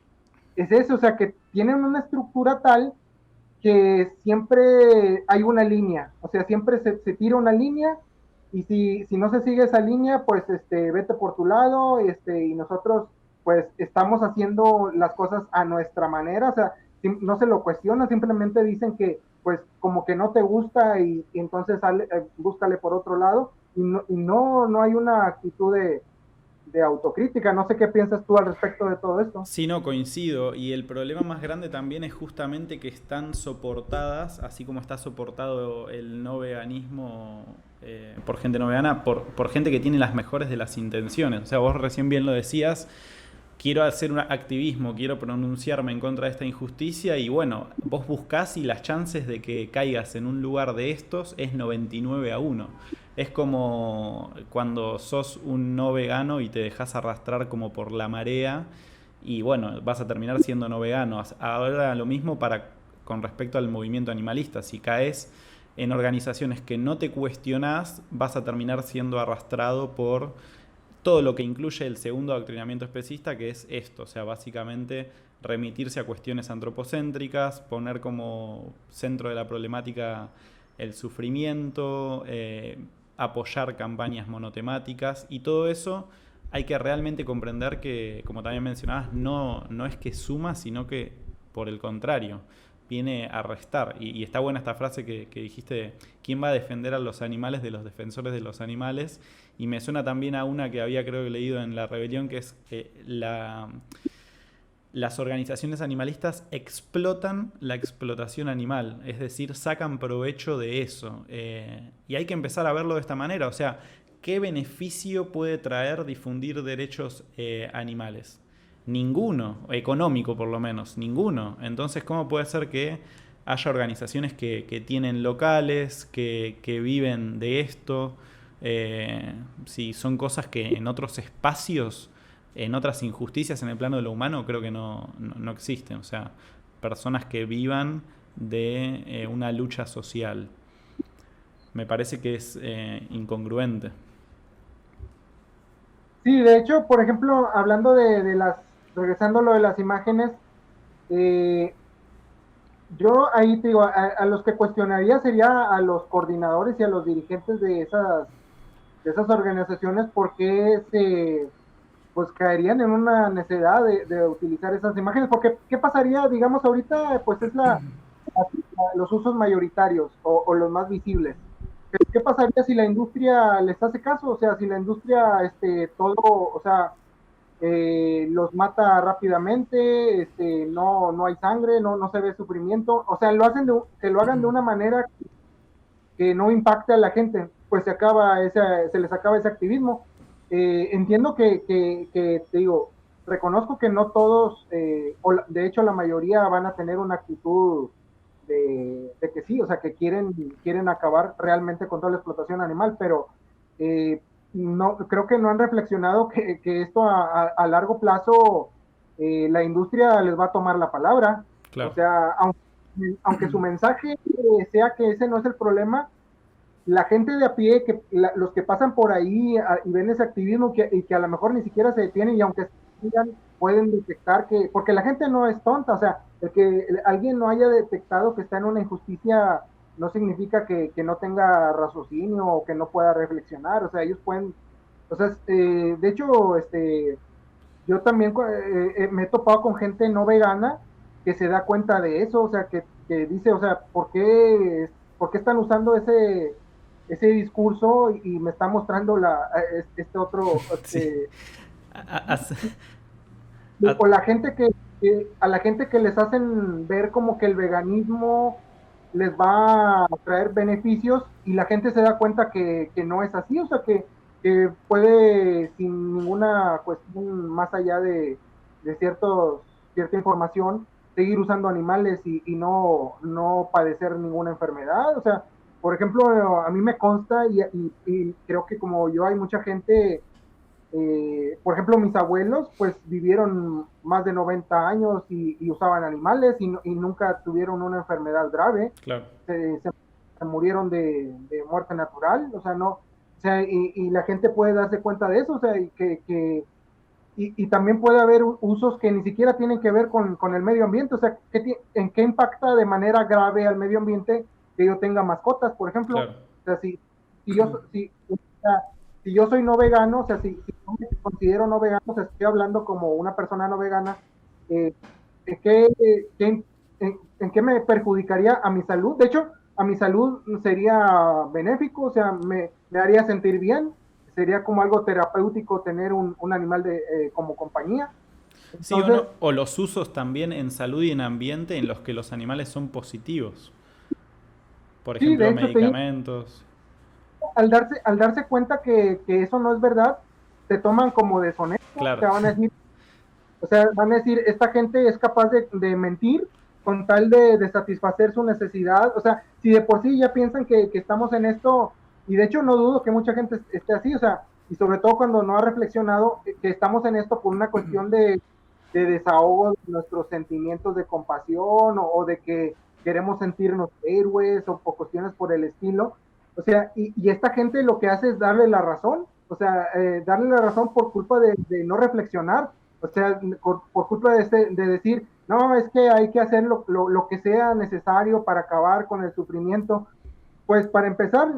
es eso, o sea, que tienen una estructura tal que siempre hay una línea, o sea, siempre se tira una línea y si no se sigue esa línea, pues vete por tu lado, y nosotros pues estamos haciendo las cosas a nuestra manera, o sea, no se lo cuestionan, simplemente dicen que pues como que no te gusta y entonces búscale por otro lado y no hay una actitud de autocrítica. No sé qué piensas tú al respecto de todo esto. Sí, no, coincido. Y el problema más grande también es justamente que están soportadas, así como está soportado el no veganismo por gente no vegana, por gente que tiene las mejores de las intenciones. O sea, vos recién bien lo decías, quiero hacer un activismo, quiero pronunciarme en contra de esta injusticia y bueno, vos buscás y las chances de que caigas en un lugar de estos es 99-1. Es como cuando sos un no vegano y te dejas arrastrar como por la marea y bueno, vas a terminar siendo no vegano. Ahora lo mismo con respecto al movimiento animalista. Si caes en organizaciones que no te cuestionás, vas a terminar siendo arrastrado por todo lo que incluye el segundo adoctrinamiento especista, que es esto, o sea, básicamente remitirse a cuestiones antropocéntricas, poner como centro de la problemática el sufrimiento, apoyar campañas monotemáticas y todo eso hay que realmente comprender que, como también mencionabas, no es que suma, sino que por el contrario, viene a restar. Y está buena esta frase que dijiste, ¿quién va a defender a los animales de los defensores de los animales? Y me suena también a una que había creo que leído en La Rebelión, que es las organizaciones animalistas explotan la explotación animal, es decir, sacan provecho de eso. Y hay que empezar a verlo de esta manera, o sea, ¿qué beneficio puede traer difundir derechos animales? Ninguno, económico por lo menos, ninguno. Entonces, ¿cómo puede ser que haya organizaciones que tienen locales, que viven de esto? Si son cosas que en otros espacios, en otras injusticias en el plano de lo humano, creo que no existen. O sea, personas que vivan de una lucha social. Me parece que es incongruente. Sí, de hecho, por ejemplo, hablando regresando a lo de las imágenes, eh, yo ahí te digo, a los que cuestionaría sería a los coordinadores y a los dirigentes de esas organizaciones, porque pues caerían en una necesidad de utilizar esas imágenes, porque ¿qué pasaría, digamos, ahorita? Pues es los usos mayoritarios o los más visibles. ¿qué pasaría si la industria les hace caso? O sea, si la industria, todo, o sea, los mata rápidamente, no hay sangre, no se ve sufrimiento, o sea, que lo hagan de una manera que no impacte a la gente, pues se les acaba ese activismo. Entiendo que, te digo, reconozco que no todos, de hecho la mayoría van a tener una actitud de que sí, o sea, que quieren acabar realmente con toda la explotación animal, pero no, creo que no han reflexionado que esto a largo plazo la industria les va a tomar la palabra. O Claro. sea, aunque su mensaje sea que ese no es el problema, la gente de a pie, los que pasan por ahí y ven ese activismo y que a lo mejor ni siquiera se detienen y aunque se digan, pueden detectar porque la gente no es tonta, o sea, el que alguien no haya detectado que está en una injusticia no significa que no tenga raciocinio o que no pueda reflexionar, o sea, ellos pueden, o sea, de hecho, yo también me he topado con gente no vegana que se da cuenta de eso, o sea, que dice, o sea, por qué están usando ese discurso y me está mostrando este otro, Sí. A- a- o a- la gente a la gente que les hacen ver como que el veganismo les va a traer beneficios y la gente se da cuenta que no es así, o sea, que puede sin ninguna cuestión más allá de cierta información seguir usando animales y no padecer ninguna enfermedad, o sea, por ejemplo, a mí me consta y creo que como yo hay mucha gente por ejemplo, mis abuelos pues vivieron más de 90 años y usaban animales y nunca tuvieron una enfermedad grave, claro. se murieron de muerte natural, o sea, no, o sea, y la gente puede darse cuenta de eso, o sea, y también puede haber usos que ni siquiera tienen que ver con el medio ambiente, o sea, ¿en qué impacta de manera grave al medio ambiente que yo tenga mascotas, por ejemplo? Claro. O sea, si yo, si, o sea, si yo soy no vegano, o sea, si yo me considero no vegano, o sea, estoy hablando como una persona no vegana, eh, ¿en, qué, qué, en qué me perjudicaría a mi salud? De hecho, a mi salud sería benéfico, o sea, me haría sentir bien, sería como algo terapéutico tener un animal como compañía. Sí, Entonces, o los usos también en salud y en ambiente en los que los animales son positivos. Por sí, de ejemplo, hecho, te digo, medicamentos. al darse cuenta que eso no es verdad, te toman como deshonesto, Claro. o sea, van a decir, esta gente es capaz de mentir con tal de satisfacer su necesidad, o sea, si de por sí ya piensan que estamos en esto, y de hecho no dudo que mucha gente esté así, o sea, y sobre todo cuando no ha reflexionado que estamos en esto por una cuestión de desahogo de nuestros sentimientos de compasión o de que queremos sentirnos héroes o cuestiones por el estilo. O sea, y esta gente lo que hace es darle la razón, o sea, darle la razón por culpa de no reflexionar, o sea, por culpa de decir, no, es que hay que hacer lo que sea necesario para acabar con el sufrimiento. Pues para empezar,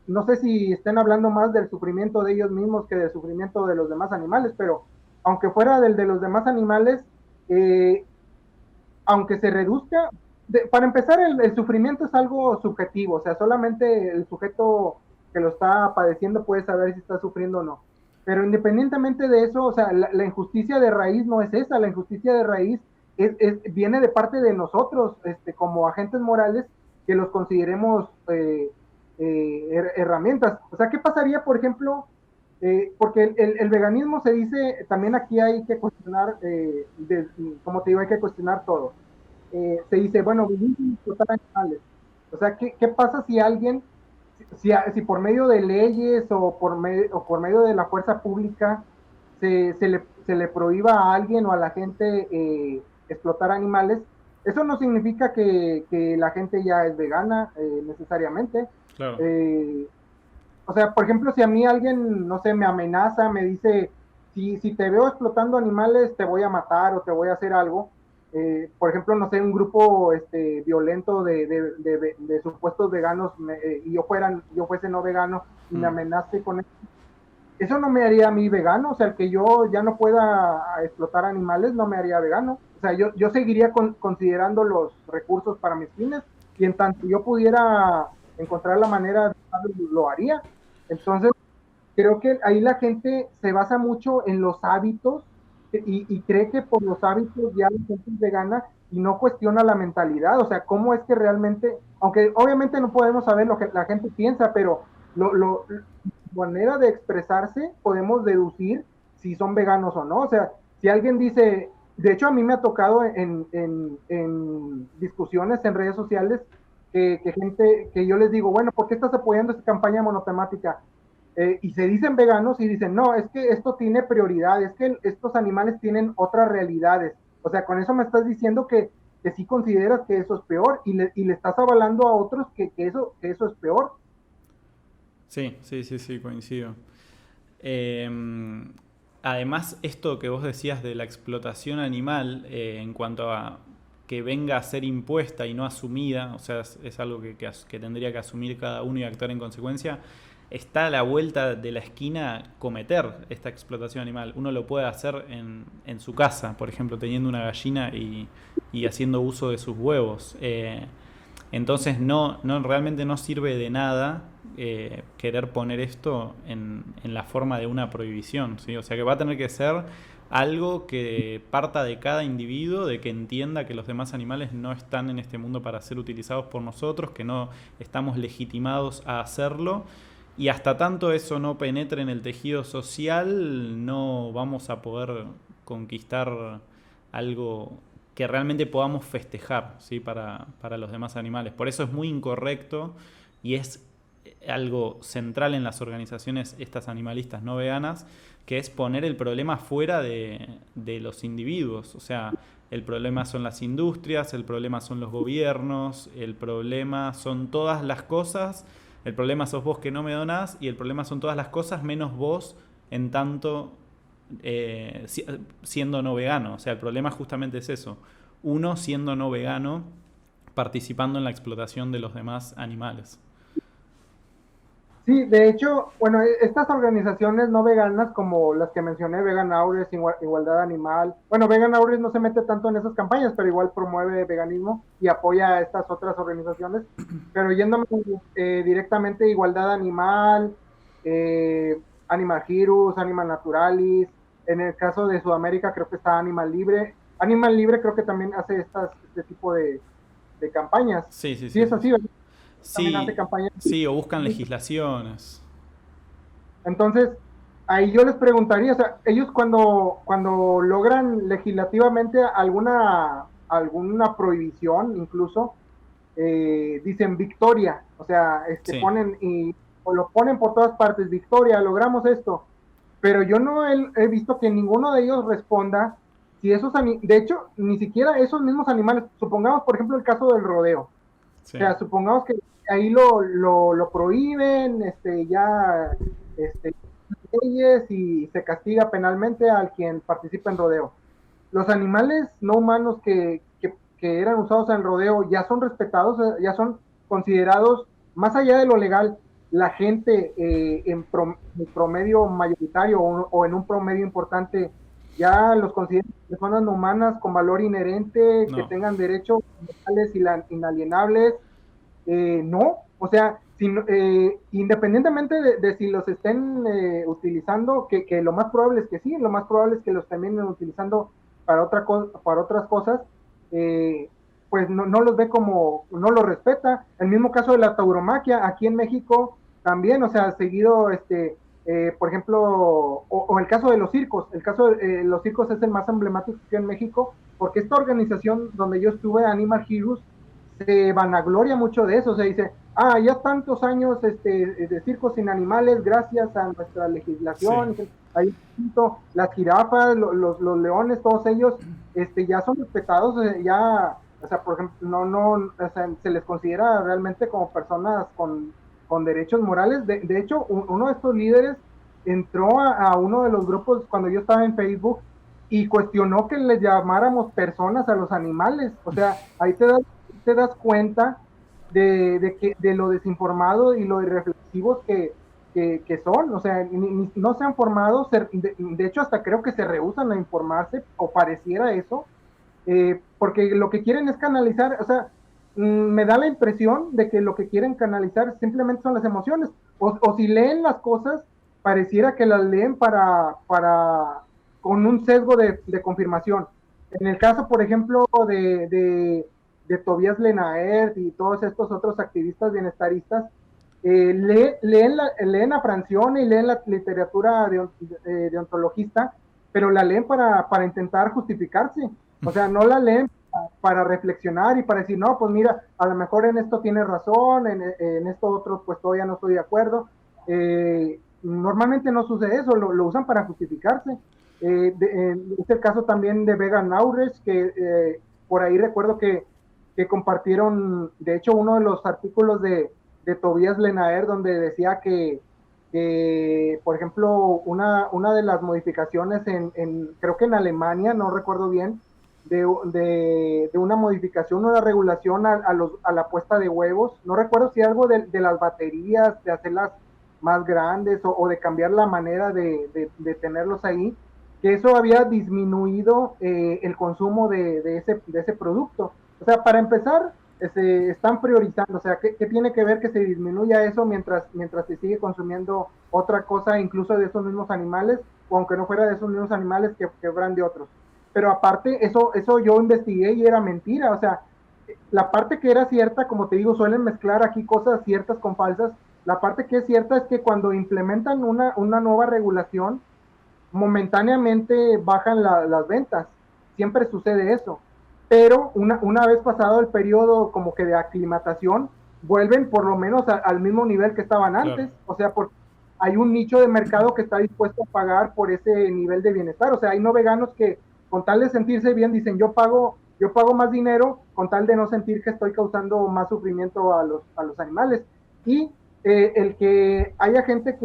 no sé si estén hablando más del sufrimiento de ellos mismos que del sufrimiento de los demás animales, pero aunque fuera del de los demás animales, eh, aunque se reduzca, para empezar el sufrimiento es algo subjetivo, o sea, solamente el sujeto que lo está padeciendo puede saber si está sufriendo o no. Pero independientemente de eso, o sea, la injusticia de raíz no es esa, la injusticia de raíz viene de parte de nosotros, como agentes morales, que los consideremos herramientas. O sea, ¿qué pasaría, por ejemplo, porque el veganismo se dice, también aquí hay que cuestionar, como te digo, hay que cuestionar todo. Se dice, bueno, vivir sin explotar animales. O sea, ¿qué pasa si alguien, si por medio de leyes o por medio de la fuerza pública se le prohíba a alguien o a la gente explotar animales? Eso no significa que la gente ya es vegana necesariamente. Claro. Eh, o sea, por ejemplo, si a mí alguien, no sé, me amenaza, me dice, si te veo explotando animales, te voy a matar o te voy a hacer algo. Por ejemplo, no sé, un grupo violento de supuestos veganos y yo fuese no vegano y me Mm. amenace con eso no me haría a mí vegano, o sea, el que yo ya no pueda explotar animales no me haría vegano. O sea, yo seguiría considerando los recursos para mis fines y en tanto yo pudiera encontrar la manera de hacerlo, lo haría. Entonces, creo que ahí la gente se basa mucho en los hábitos y cree que por los hábitos ya la gente es vegana y no cuestiona la mentalidad, o sea, cómo es que realmente, aunque obviamente no podemos saber lo que la gente piensa, pero manera de expresarse podemos deducir si son veganos o no, o sea, si alguien dice, de hecho a mí me ha tocado en discusiones en redes sociales que gente, que yo les digo, bueno, ¿por qué estás apoyando esta campaña monotemática? Y se dicen veganos y dicen, no, es que esto tiene prioridad, es que estos animales tienen otras realidades. O sea, con eso me estás diciendo que sí consideras que eso es peor y le estás avalando a otros que eso es peor. Sí, sí, sí, sí, coincido. Eh, Además, esto que vos decías de la explotación animal, en cuanto a que venga a ser impuesta y no asumida, o sea, es algo que tendría que asumir cada uno y actuar en consecuencia, está a la vuelta de la esquina cometer esta explotación animal. Uno lo puede hacer en su casa, por ejemplo, teniendo una gallina y haciendo uso de sus huevos. Entonces realmente no sirve de nada querer poner esto en la forma de una prohibición, ¿sí? O sea que va a tener que ser algo que parta de cada individuo, de que entienda que los demás animales no están en este mundo para ser utilizados por nosotros, que no estamos legitimados a hacerlo. Y hasta tanto eso no penetre en el tejido social, no vamos a poder conquistar algo que realmente podamos festejar, ¿sí? Para los demás animales. Por eso es muy incorrecto y es algo central en las organizaciones estas animalistas no veganas, que es poner el problema fuera de los individuos. O sea, el problema son las industrias, el problema son los gobiernos, el problema son todas las cosas, el problema sos vos que no me donás y el problema son todas las cosas menos vos en tanto siendo no vegano. O sea, el problema justamente es eso. Uno siendo no vegano, participando en la explotación de los demás animales. Sí, de hecho, bueno, estas organizaciones no veganas como las que mencioné, Vegan Aures, Igualdad Animal, bueno, Vegan Aures no se mete tanto en esas campañas, pero igual promueve veganismo y apoya a estas otras organizaciones, pero yéndome directamente Igualdad Animal, eh, Animal Heroes, Animal Naturalis, en el caso de Sudamérica creo que está Animal Libre creo que también hace este tipo de campañas. Sí, sí, Sí, sí, es sí. así, ¿verdad? También hace Sí, campañas. sí, o buscan legislaciones. Entonces, ahí yo les preguntaría, o sea, ellos cuando logran legislativamente alguna prohibición, incluso, dicen victoria, o sea, Sí, o lo ponen por todas partes, victoria, logramos esto, pero yo no he visto que ninguno de ellos responda si de hecho, ni siquiera esos mismos animales, supongamos, por ejemplo, el caso del rodeo, o sí. sea, supongamos que ahí lo prohíben, ya, leyes y se castiga penalmente al quien participa en rodeo. Los animales no humanos que eran usados en rodeo ya son respetados, ya son considerados, más allá de lo legal, la gente en promedio mayoritario o en un promedio importante ya los consideran personas no humanas con valor inherente, que No. tengan derechos legales y inalienables, no, o sea, independientemente de si los estén utilizando, que lo más probable es que sí, lo más probable es que los terminen utilizando para otras cosas, eh, pues no los ve como, no los respeta. El mismo caso de la tauromaquia, aquí en México también, o sea, seguido, por ejemplo, o el caso de los circos, el caso de los circos es el más emblemático aquí en México, porque esta organización donde yo estuve, Animal Heroes, se vanagloria mucho de eso, se dice, ya tantos años de circos sin animales gracias a nuestra Sí. legislación, ahí las jirafas, los leones, todos ellos ya son respetados, ya, o sea, por ejemplo, o sea, se les considera realmente como personas con derechos morales. De hecho, uno de estos líderes entró a uno de los grupos cuando yo estaba en Facebook y cuestionó que les llamáramos personas a los animales. O sea, ahí te das cuenta de lo desinformado y lo irreflexivos que son, o sea, no se han formado, de hecho hasta creo que se rehúsan a informarse, o pareciera eso, porque lo que quieren es canalizar, o sea, me da la impresión de que lo que quieren canalizar simplemente son las emociones. O si leen las cosas, pareciera que las leen con un sesgo de confirmación. En el caso, por ejemplo, de Tobias Lenaert y todos estos otros activistas bienestaristas, leen a Francione y leen la literatura de ontologista, pero la leen para intentar justificarse. O sea, no la leen para reflexionar y para decir, no, pues mira, a lo mejor en esto tiene razón, en esto otro pues todavía no estoy de acuerdo. Normalmente no sucede eso, lo usan para justificarse. Es el caso también de Vega Naures, que por ahí recuerdo que compartieron, de hecho, uno de los artículos de Tobias Lenaer, donde decía que por ejemplo, una de las modificaciones creo que en Alemania, no recuerdo bien, de una modificación, una regulación a la puesta de huevos, no recuerdo si algo de las baterías, de hacerlas más grandes o de cambiar la manera de tenerlos ahí, que eso había disminuido el consumo de ese producto. O sea, para empezar, están priorizando, o sea, ¿qué tiene que ver que se disminuya eso mientras se sigue consumiendo otra cosa, incluso de esos mismos animales, o aunque no fuera de esos mismos animales que fueran de otros? Pero aparte, eso yo investigué y era mentira, o sea, la parte que era cierta, como te digo, suelen mezclar aquí cosas ciertas con falsas. La parte que es cierta es que cuando implementan una nueva regulación, momentáneamente bajan las ventas, siempre sucede eso, pero una vez pasado el periodo como que de aclimatación, vuelven por lo menos al mismo nivel que estaban antes, claro. O sea, porque hay un nicho de mercado que está dispuesto a pagar por ese nivel de bienestar, o sea, hay no veganos que con tal de sentirse bien dicen yo pago más dinero con tal de no sentir que estoy causando más sufrimiento a los animales. Y el que haya gente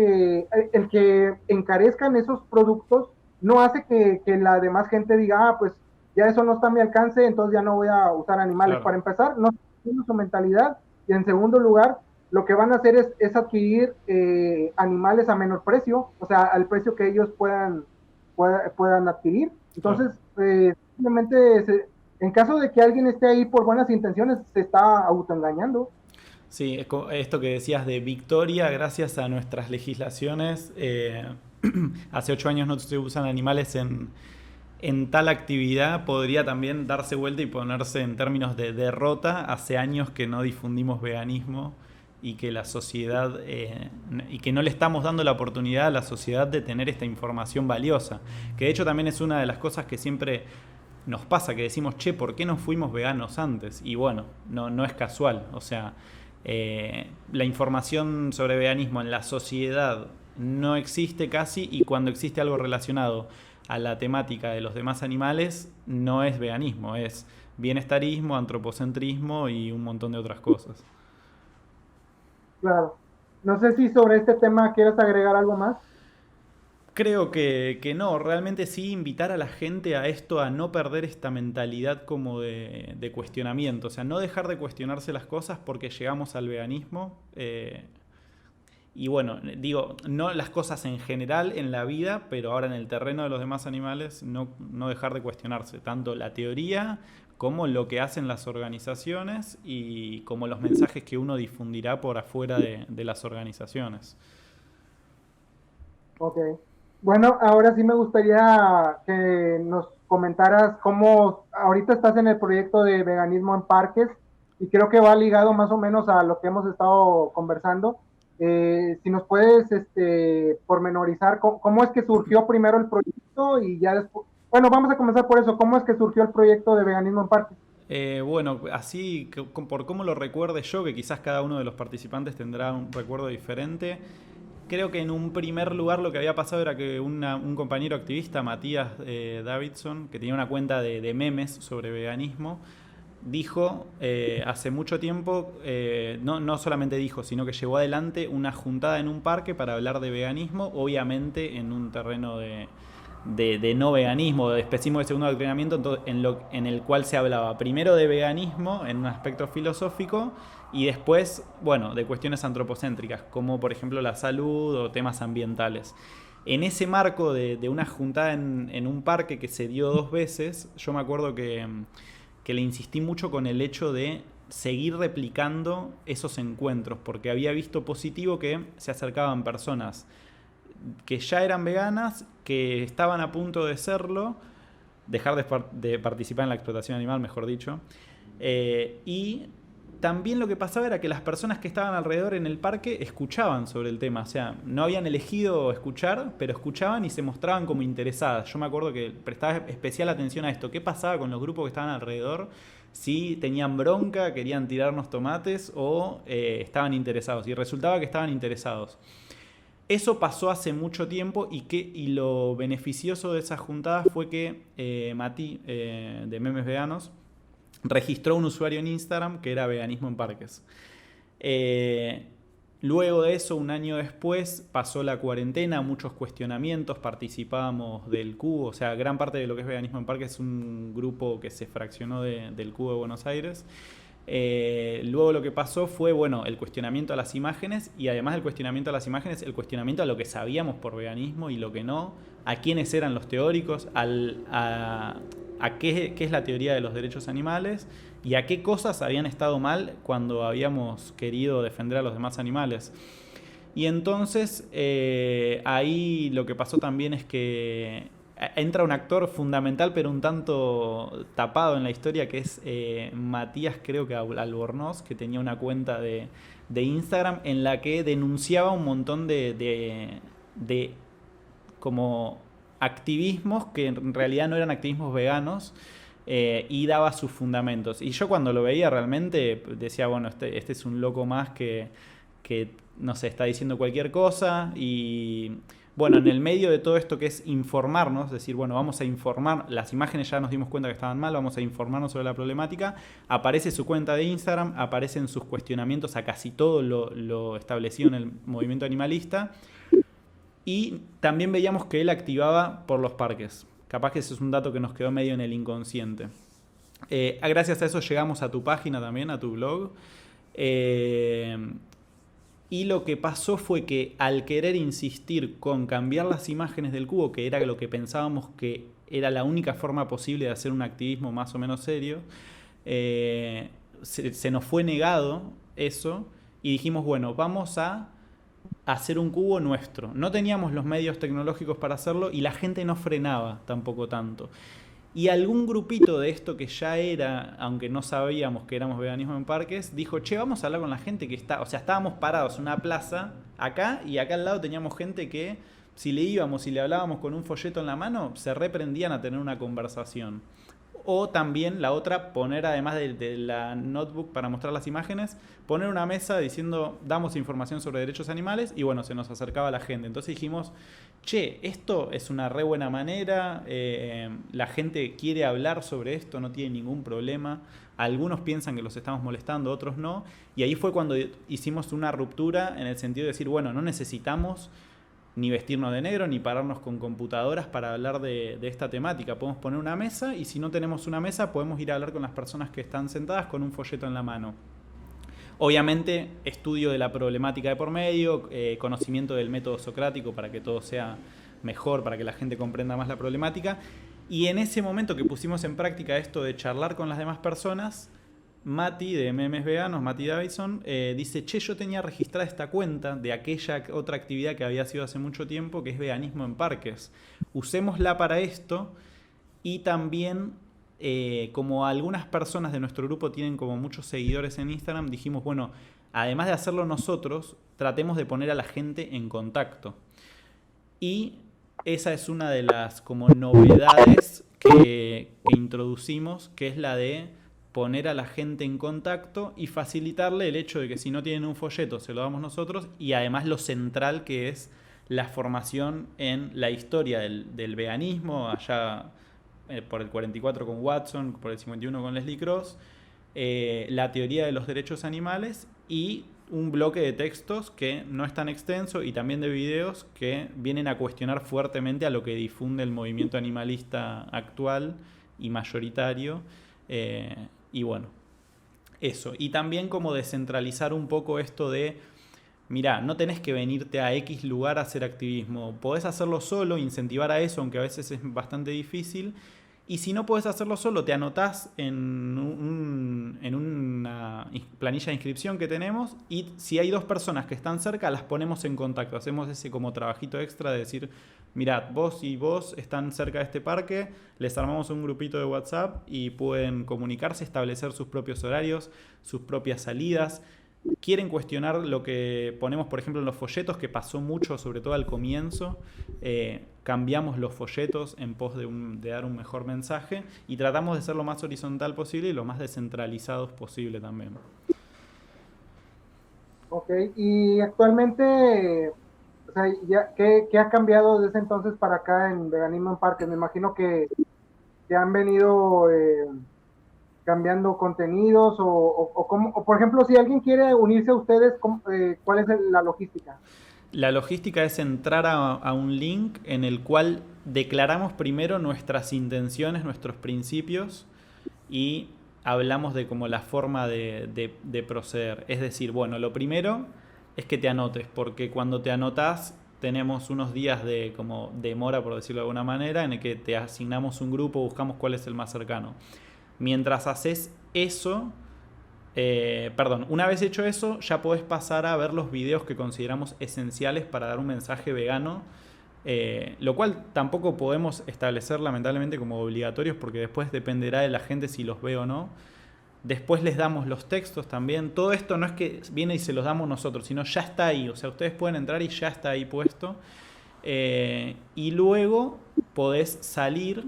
el que encarezcan esos productos no hace que la demás gente diga, pues ya eso no está a mi alcance, entonces ya no voy a usar animales. Claro. Para empezar, no tienen su mentalidad, y en segundo lugar, lo que van a hacer es adquirir animales a menor precio, o sea, al precio que ellos puedan adquirir. Entonces, claro. Simplemente, en caso de que alguien esté ahí por buenas intenciones, se está autoengañando. Sí, esto que decías de victoria, gracias a nuestras legislaciones, hace 8 años no se usan animales en tal actividad, podría también darse vuelta y ponerse en términos de derrota. Hace años que no difundimos veganismo y que la sociedad, y que no le estamos dando la oportunidad a la sociedad de tener esta información valiosa, que de hecho también es una de las cosas que siempre nos pasa, que decimos, che, ¿por qué no fuimos veganos antes? Y bueno, no es casual, o sea, la información sobre veganismo en la sociedad no existe casi, y cuando existe algo relacionado a la temática de los demás animales, no es veganismo, es bienestarismo, antropocentrismo y un montón de otras cosas. Claro. No sé si sobre este tema quieres agregar algo más. Creo que no, realmente sí invitar a la gente a esto, a no perder esta mentalidad como de cuestionamiento, o sea, no dejar de cuestionarse las cosas porque llegamos al veganismo. Y bueno, digo, no las cosas en general en la vida, pero ahora en el terreno de los demás animales, no dejar de cuestionarse, tanto la teoría como lo que hacen las organizaciones y como los mensajes que uno difundirá por afuera de las organizaciones. Ok. Bueno, ahora sí me gustaría que nos comentaras cómo ahorita estás en el proyecto de veganismo en parques, y creo que va ligado más o menos a lo que hemos estado conversando. Si nos puedes pormenorizar cómo es que surgió primero el proyecto y ya después... Bueno, vamos a comenzar por eso. ¿Cómo es que surgió el proyecto de veganismo en parques? Bueno, así por cómo lo recuerde yo, que quizás cada uno de los participantes tendrá un recuerdo diferente. Creo que en un primer lugar lo que había pasado era que un compañero activista, Matías Davidson, que tenía una cuenta de memes sobre veganismo, dijo hace mucho tiempo, no solamente dijo, sino que llevó adelante una juntada en un parque para hablar de veganismo, obviamente en un terreno de no veganismo, de especismo de segundo adoctrinamiento, en el cual se hablaba primero de veganismo en un aspecto filosófico y después, bueno, de cuestiones antropocéntricas, como por ejemplo la salud o temas ambientales. En ese marco de una juntada en un parque que se dio 2 veces, yo me acuerdo que le insistí mucho con el hecho de seguir replicando esos encuentros, porque había visto positivo que se acercaban personas que ya eran veganas, que estaban a punto de serlo, dejar de participar en la explotación animal, mejor dicho, y también lo que pasaba era que las personas que estaban alrededor en el parque escuchaban sobre el tema, o sea, no habían elegido escuchar, pero escuchaban y se mostraban como interesadas. Yo me acuerdo que prestaba especial atención a esto, qué pasaba con los grupos que estaban alrededor, si tenían bronca, querían tirarnos tomates o estaban interesados, y resultaba que estaban interesados. Eso pasó hace mucho tiempo y lo beneficioso de esas juntadas fue que Mati, de Memes Veganos, registró un usuario en Instagram que era Veganismo en Parques. Luego de eso, un año después, pasó la cuarentena, muchos cuestionamientos, participábamos del Cubo, o sea, gran parte de lo que es Veganismo en Parques es un grupo que se fraccionó del Cubo de Buenos Aires. Luego lo que pasó fue, bueno, el cuestionamiento a las imágenes y además del cuestionamiento a las imágenes, el cuestionamiento a lo que sabíamos por veganismo y lo que no, a quiénes eran los teóricos, a qué es la teoría de los derechos animales y a qué cosas habían estado mal cuando habíamos querido defender a los demás animales. Y entonces ahí lo que pasó también es que entra un actor fundamental pero un tanto tapado en la historia que es Matías, creo que Albornoz, que tenía una cuenta de Instagram en la que denunciaba un montón de como activismos que en realidad no eran activismos veganos, y daba sus fundamentos. Y yo cuando lo veía realmente decía, bueno, este es un loco más que no sé, está diciendo cualquier cosa. Y bueno, en el medio de todo esto que es informarnos, decir, bueno, vamos a informar, las imágenes ya nos dimos cuenta que estaban mal, vamos a informarnos sobre la problemática, aparece su cuenta de Instagram, aparecen sus cuestionamientos a casi todo lo establecido en el movimiento animalista. Y también veíamos que él activaba por los parques. Capaz que ese es un dato que nos quedó medio en el inconsciente. Gracias a eso llegamos a tu página también, a tu blog. Y lo que pasó fue que al querer insistir con cambiar las imágenes del cubo, que era lo que pensábamos que era la única forma posible de hacer un activismo más o menos serio, se nos fue negado eso y dijimos, bueno, vamos a hacer un cubo nuestro. No teníamos los medios tecnológicos para hacerlo y la gente no frenaba tampoco tanto. Y algún grupito de esto que ya era, aunque no sabíamos que éramos Veganismo en Parques, dijo, che, vamos a hablar con la gente que está... O sea, estábamos parados en una plaza acá y acá al lado teníamos gente que si le íbamos y le hablábamos con un folleto en la mano, se reprendían a tener una conversación. O también la otra, poner además de la notebook para mostrar las imágenes, poner una mesa diciendo damos información sobre derechos animales y bueno, se nos acercaba la gente. Entonces dijimos, che, esto es una re buena manera, la gente quiere hablar sobre esto, no tiene ningún problema. Algunos piensan que los estamos molestando, otros no. Y ahí fue cuando hicimos una ruptura en el sentido de decir, bueno, no necesitamos ni vestirnos de negro, ni pararnos con computadoras para hablar de esta temática. Podemos poner una mesa y si no tenemos una mesa podemos ir a hablar con las personas que están sentadas con un folleto en la mano. Obviamente, estudio de la problemática de por medio, conocimiento del método socrático para que todo sea mejor, para que la gente comprenda más la problemática. Y en ese momento que pusimos en práctica esto de charlar con las demás personas, Mati de Memes Veganos, Mati Davidson, dice, che, yo tenía registrada esta cuenta de aquella otra actividad que había sido hace mucho tiempo, que es Veganismo en Parques. Usémosla para esto y también, como algunas personas de nuestro grupo tienen como muchos seguidores en Instagram, dijimos, bueno, además de hacerlo nosotros, tratemos de poner a la gente en contacto. Y esa es una de las como novedades que introducimos, que es la de poner a la gente en contacto y facilitarle el hecho de que si no tienen un folleto se lo damos nosotros, y además lo central que es la formación en la historia del veganismo, allá por el 44 con Watson, por el 51 con Leslie Cross, la teoría de los derechos animales y un bloque de textos que no es tan extenso y también de videos que vienen a cuestionar fuertemente a lo que difunde el movimiento animalista actual y mayoritario. Y bueno, eso. Y también como descentralizar un poco esto de, mirá, no tenés que venirte a X lugar a hacer activismo. Podés hacerlo solo, incentivar a eso, aunque a veces es bastante difícil. Y si no podés hacerlo solo, te anotás en una planilla de inscripción que tenemos y si hay 2 personas que están cerca, las ponemos en contacto. Hacemos ese como trabajito extra de decir, mirad, vos y vos están cerca de este parque, les armamos un grupito de WhatsApp y pueden comunicarse, establecer sus propios horarios, sus propias salidas. Quieren cuestionar lo que ponemos, por ejemplo, en los folletos, que pasó mucho, sobre todo al comienzo. Cambiamos los folletos en pos de dar un mejor mensaje y tratamos de ser lo más horizontal posible y lo más descentralizados posible también. Ok, y actualmente, o sea, ¿qué ha cambiado desde entonces para acá en Veganismo en Parques? Me imagino que han venido cambiando contenidos o por ejemplo, si alguien quiere unirse a ustedes, ¿cuál es la logística? La logística es entrar a un link en el cual declaramos primero nuestras intenciones, nuestros principios y hablamos de como la forma de proceder. Es decir, bueno, lo primero es que te anotes, porque cuando te anotas tenemos unos días de como demora, por decirlo de alguna manera, en el que te asignamos un grupo, buscamos cuál es el más cercano. Mientras haces eso, una vez hecho eso, ya podés pasar a ver los videos que consideramos esenciales para dar un mensaje vegano, lo cual tampoco podemos establecer lamentablemente como obligatorios porque después dependerá de la gente si los ve o no. Después les damos los textos también. Todo esto no es que viene y se los damos nosotros, sino ya está ahí. O sea, ustedes pueden entrar y ya está ahí puesto. Y luego podés salir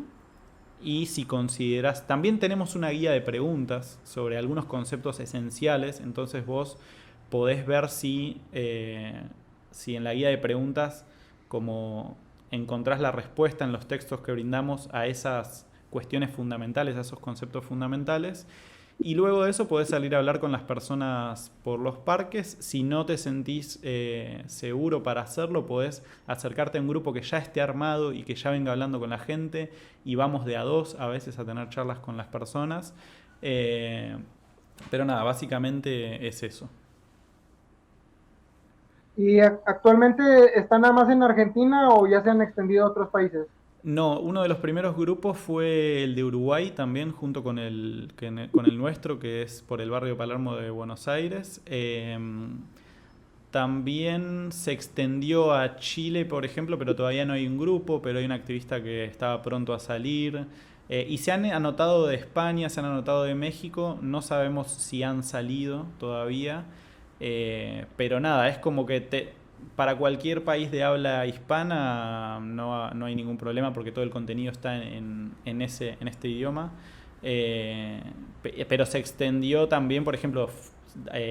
y si consideras... También tenemos una guía de preguntas sobre algunos conceptos esenciales. Entonces vos podés ver si en la guía de preguntas como encontrás la respuesta en los textos que brindamos a esas cuestiones fundamentales, a esos conceptos fundamentales. Y luego de eso podés salir a hablar con las personas por los parques. Si no te sentís seguro para hacerlo, podés acercarte a un grupo que ya esté armado y que ya venga hablando con la gente. Y vamos de a 2 a veces a tener charlas con las personas. Pero nada, básicamente es eso. ¿Y actualmente están nada más en Argentina o ya se han extendido a otros países? No, uno de los primeros grupos fue el de Uruguay también, junto con con el nuestro, que es por el barrio Palermo de Buenos Aires. También se extendió a Chile, por ejemplo, pero todavía no hay un grupo, pero hay un activista que estaba pronto a salir. Y se han anotado de España, se han anotado de México, no sabemos si han salido todavía. Pero nada, es como que para cualquier país de habla hispana no hay ningún problema porque todo el contenido está en este idioma. Pero se extendió también, por ejemplo,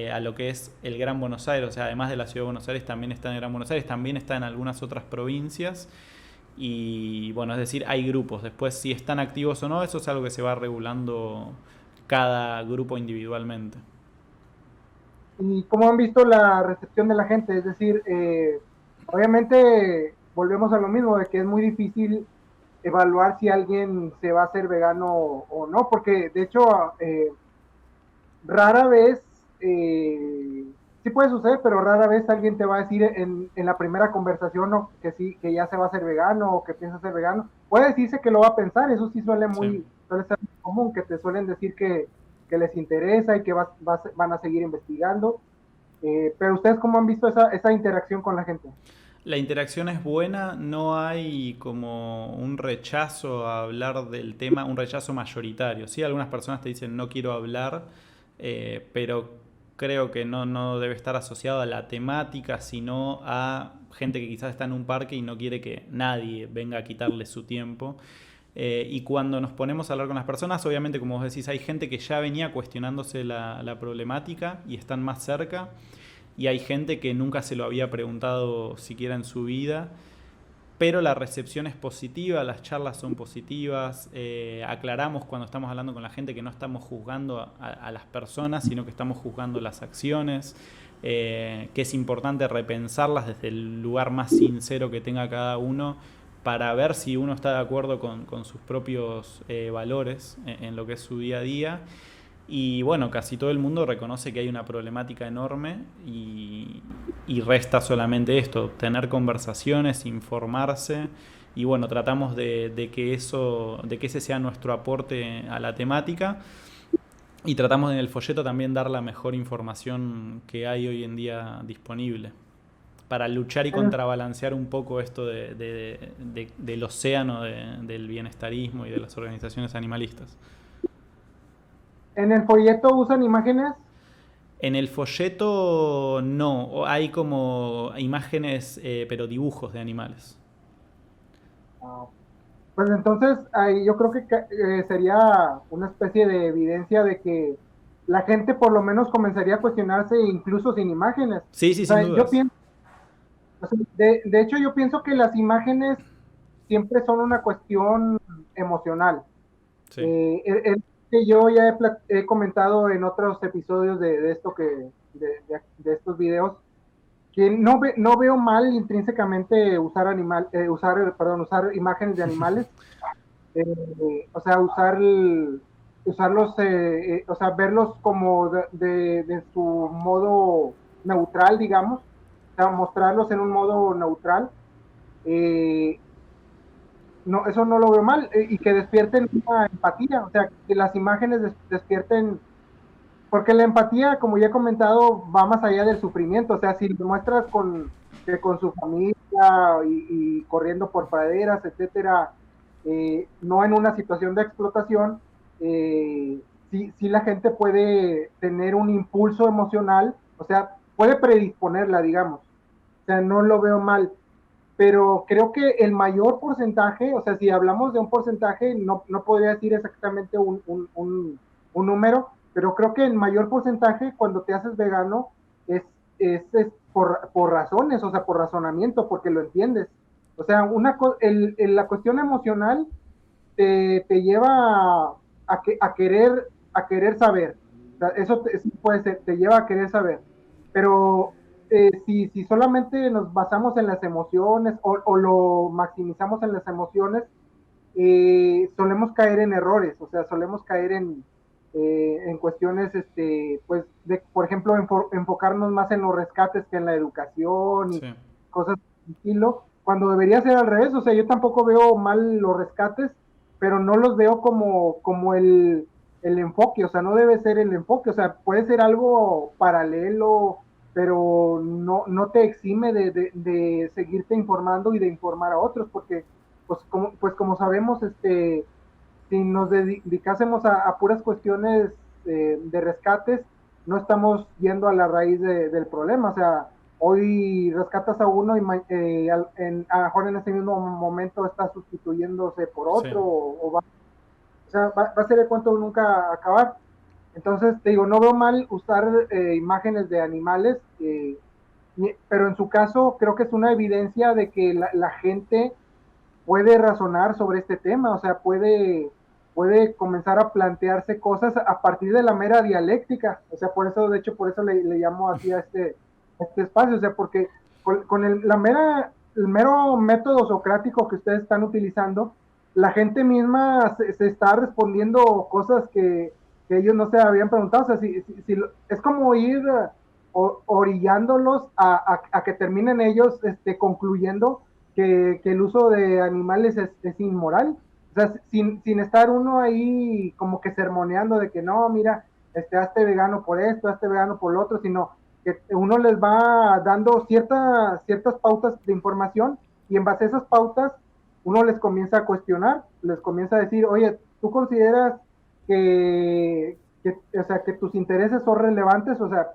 a lo que es el Gran Buenos Aires. O sea, además de la Ciudad de Buenos Aires, también está en el Gran Buenos Aires, también está en algunas otras provincias. Y bueno, es decir, hay grupos. Después, si están activos o no, eso es algo que se va regulando cada grupo individualmente. ¿Y cómo han visto la recepción de la gente? Es decir, obviamente volvemos a lo mismo, de que es muy difícil evaluar si alguien se va a hacer vegano o no, porque de hecho rara vez, sí puede suceder, pero rara vez alguien te va a decir en la primera conversación ¿no? que sí, que ya se va a hacer vegano o que piensa ser vegano. Puede decirse que lo va a pensar, eso sí suele Sí. ser muy común, que te suelen decir que les interesa y que van a seguir investigando. Pero ustedes, ¿cómo han visto esa interacción con la gente? La interacción es buena, no hay como un rechazo a hablar del tema, un rechazo mayoritario. Sí, algunas personas te dicen no quiero hablar, pero creo que no debe estar asociado a la temática, sino a gente que quizás está en un parque y no quiere que nadie venga a quitarle su tiempo. Y cuando nos ponemos a hablar con las personas, obviamente, como vos decís, hay gente que ya venía cuestionándose la problemática y están más cerca. Y hay gente que nunca se lo había preguntado siquiera en su vida. Pero la recepción es positiva, las charlas son positivas. Aclaramos cuando estamos hablando con la gente que no estamos juzgando a las personas, sino que estamos juzgando las acciones. Que es importante repensarlas desde el lugar más sincero que tenga cada uno para ver si uno está de acuerdo con sus propios valores en lo que es su día a día. Y bueno, casi todo el mundo reconoce que hay una problemática enorme y resta solamente esto, tener conversaciones, informarse y bueno, tratamos de que ese sea nuestro aporte a la temática. Y tratamos en el folleto también dar la mejor información que hay hoy en día disponible para luchar y En el, contrabalancear un poco esto del océano del bienestarismo y de las organizaciones animalistas. en el folleto usan imágenes. En el folleto no, hay como imágenes, pero dibujos de animales. Ah, pues entonces ahí yo creo que sería una especie de evidencia de que la gente por lo menos comenzaría a cuestionarse incluso sin imágenes. Sí, sí, O sin sea, yo dudas. pienso, o sea, de hecho yo pienso que las imágenes siempre son una cuestión emocional. Sí. Que yo ya he comentado en otros episodios de esto de estos videos, que no veo mal intrínsecamente usar imágenes de animales, o sea, usarlos, o sea, verlos como de su modo neutral, digamos, o sea, mostrarlos en un modo neutral. Eh, no, eso no lo veo mal, y que despierten una empatía, o sea, que las imágenes despierten, porque la empatía, como ya he comentado, va más allá del sufrimiento, o sea, si lo muestras que con su familia y corriendo por praderas, etcétera, no en una situación de explotación, sí la gente puede tener un impulso emocional, o sea, puede predisponerla, digamos, o sea, no lo veo mal, pero creo que el mayor porcentaje, o sea, si hablamos de un porcentaje, no podría decir exactamente un número, pero creo que el mayor porcentaje cuando te haces vegano es por razones, o sea, por razonamiento, porque lo entiendes. O sea, la cuestión emocional te lleva a querer saber. O sea, eso puede ser, te lleva a querer saber. Pero si solamente nos basamos en las emociones o lo maximizamos en las emociones, solemos caer en errores, o sea, solemos caer en cuestiones, pues, por ejemplo, enfocarnos más en los rescates que en la educación y Sí. cosas de estilo, cuando debería ser al revés, o sea, yo tampoco veo mal los rescates, pero no los veo como el enfoque, o sea, no debe ser el enfoque, o sea, puede ser algo paralelo, pero no te exime de seguirte informando y de informar a otros, porque pues como sabemos, si nos dedicásemos a puras cuestiones de rescates, no estamos yendo a la raíz del problema. O sea, hoy rescatas a uno y a lo mejor en ese mismo momento está sustituyéndose por Sí. otro o sea, va a ser el cuento nunca acabar. Entonces, te digo, no veo mal usar imágenes de animales, pero en su caso creo que es una evidencia de que la gente puede razonar sobre este tema, o sea, puede comenzar a plantearse cosas a partir de la mera dialéctica, o sea, por eso, de hecho, por eso le llamo así a este espacio, o sea, porque con el mero método socrático que ustedes están utilizando, la gente misma se está respondiendo cosas que ellos no se habían preguntado, o sea, es como ir orillándolos a que terminen ellos concluyendo que el uso de animales es inmoral. O sea, sin estar uno ahí como que sermoneando de que no, mira, hazte vegano por esto, hazte vegano por lo otro, sino que uno les va dando ciertas pautas de información y en base a esas pautas uno les comienza a cuestionar, les comienza a decir, oye, ¿tú consideras o sea, que tus intereses son relevantes? O sea,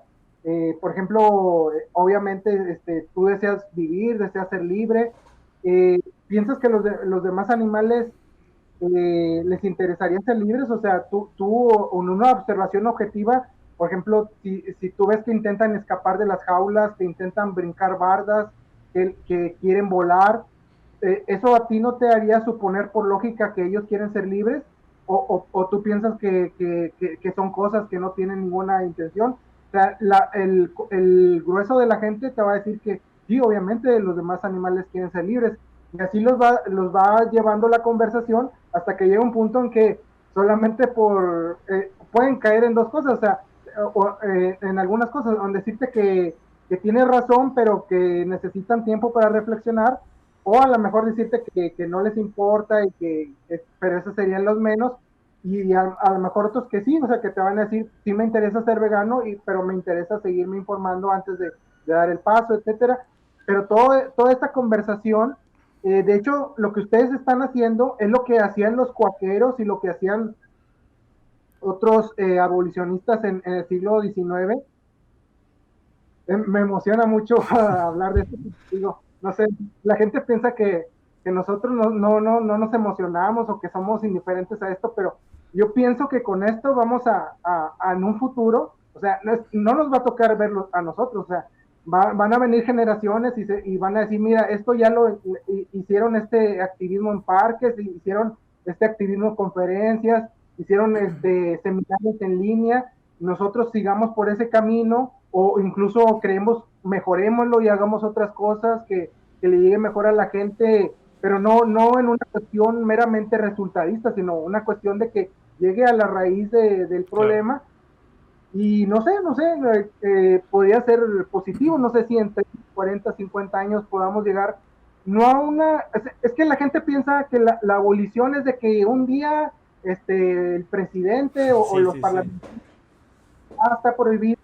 por ejemplo, obviamente tú deseas vivir, deseas ser libre, ¿piensas que los demás animales les interesaría ser libres? O sea, tú en una observación objetiva, por ejemplo, si tú ves que intentan escapar de las jaulas, que intentan brincar bardas, que quieren volar, ¿eso a ti no te haría suponer por lógica que ellos quieren ser libres? ¿O tú piensas que son cosas que no tienen ninguna intención? O sea, el grueso de la gente te va a decir que sí, obviamente los demás animales quieren ser libres, y así los va llevando la conversación hasta que llega un punto en que solamente pueden caer en dos cosas, o sea, en algunas cosas, donde decirte que tienes razón, pero que necesitan tiempo para reflexionar, o a lo mejor decirte que no les importa pero esos serían los menos, y a lo mejor otros que sí, o sea, que te van a decir, sí me interesa ser vegano, pero me interesa seguirme informando antes de dar el paso, etcétera. Pero toda esta conversación, de hecho, lo que ustedes están haciendo es lo que hacían los cuaqueros y lo que hacían otros abolicionistas en el siglo XIX. Me emociona mucho hablar de esto. Digo, no sé, la gente piensa que nosotros no nos emocionamos o que somos indiferentes a esto, pero yo pienso que con esto vamos a en un futuro, o sea, no nos va a tocar verlo a nosotros, o sea, van a venir generaciones y van a decir, mira, esto ya lo hicieron este activismo en parques, hicieron este activismo en conferencias, hicieron seminarios en línea, nosotros sigamos por ese camino o incluso creemos, mejorémoslo y hagamos otras cosas que le llegue mejor a la gente, pero no en una cuestión meramente resultadista, sino una cuestión de que llegue a la raíz del Claro. problema. Y no sé, podría ser positivo, no sé si en 30, 40, 50 años podamos llegar, no a una, es que la gente piensa que la abolición es de que un día el presidente o Sí, los sí, sí. parlamentarios está prohibido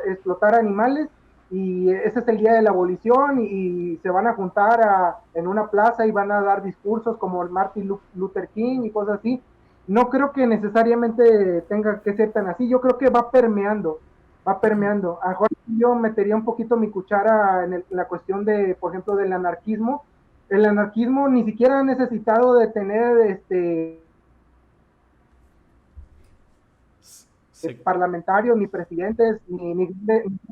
explotar animales y ese es el día de la abolición y se van a juntar en una plaza y van a dar discursos como el Martin Luther King y cosas así. No creo que necesariamente tenga que ser tan así, yo creo que va permeando, va permeando. A lo mejor yo metería un poquito mi cuchara en la cuestión de, por ejemplo, del anarquismo. El anarquismo ni siquiera ha necesitado de tener Se- parlamentarios, ni presidentes, ni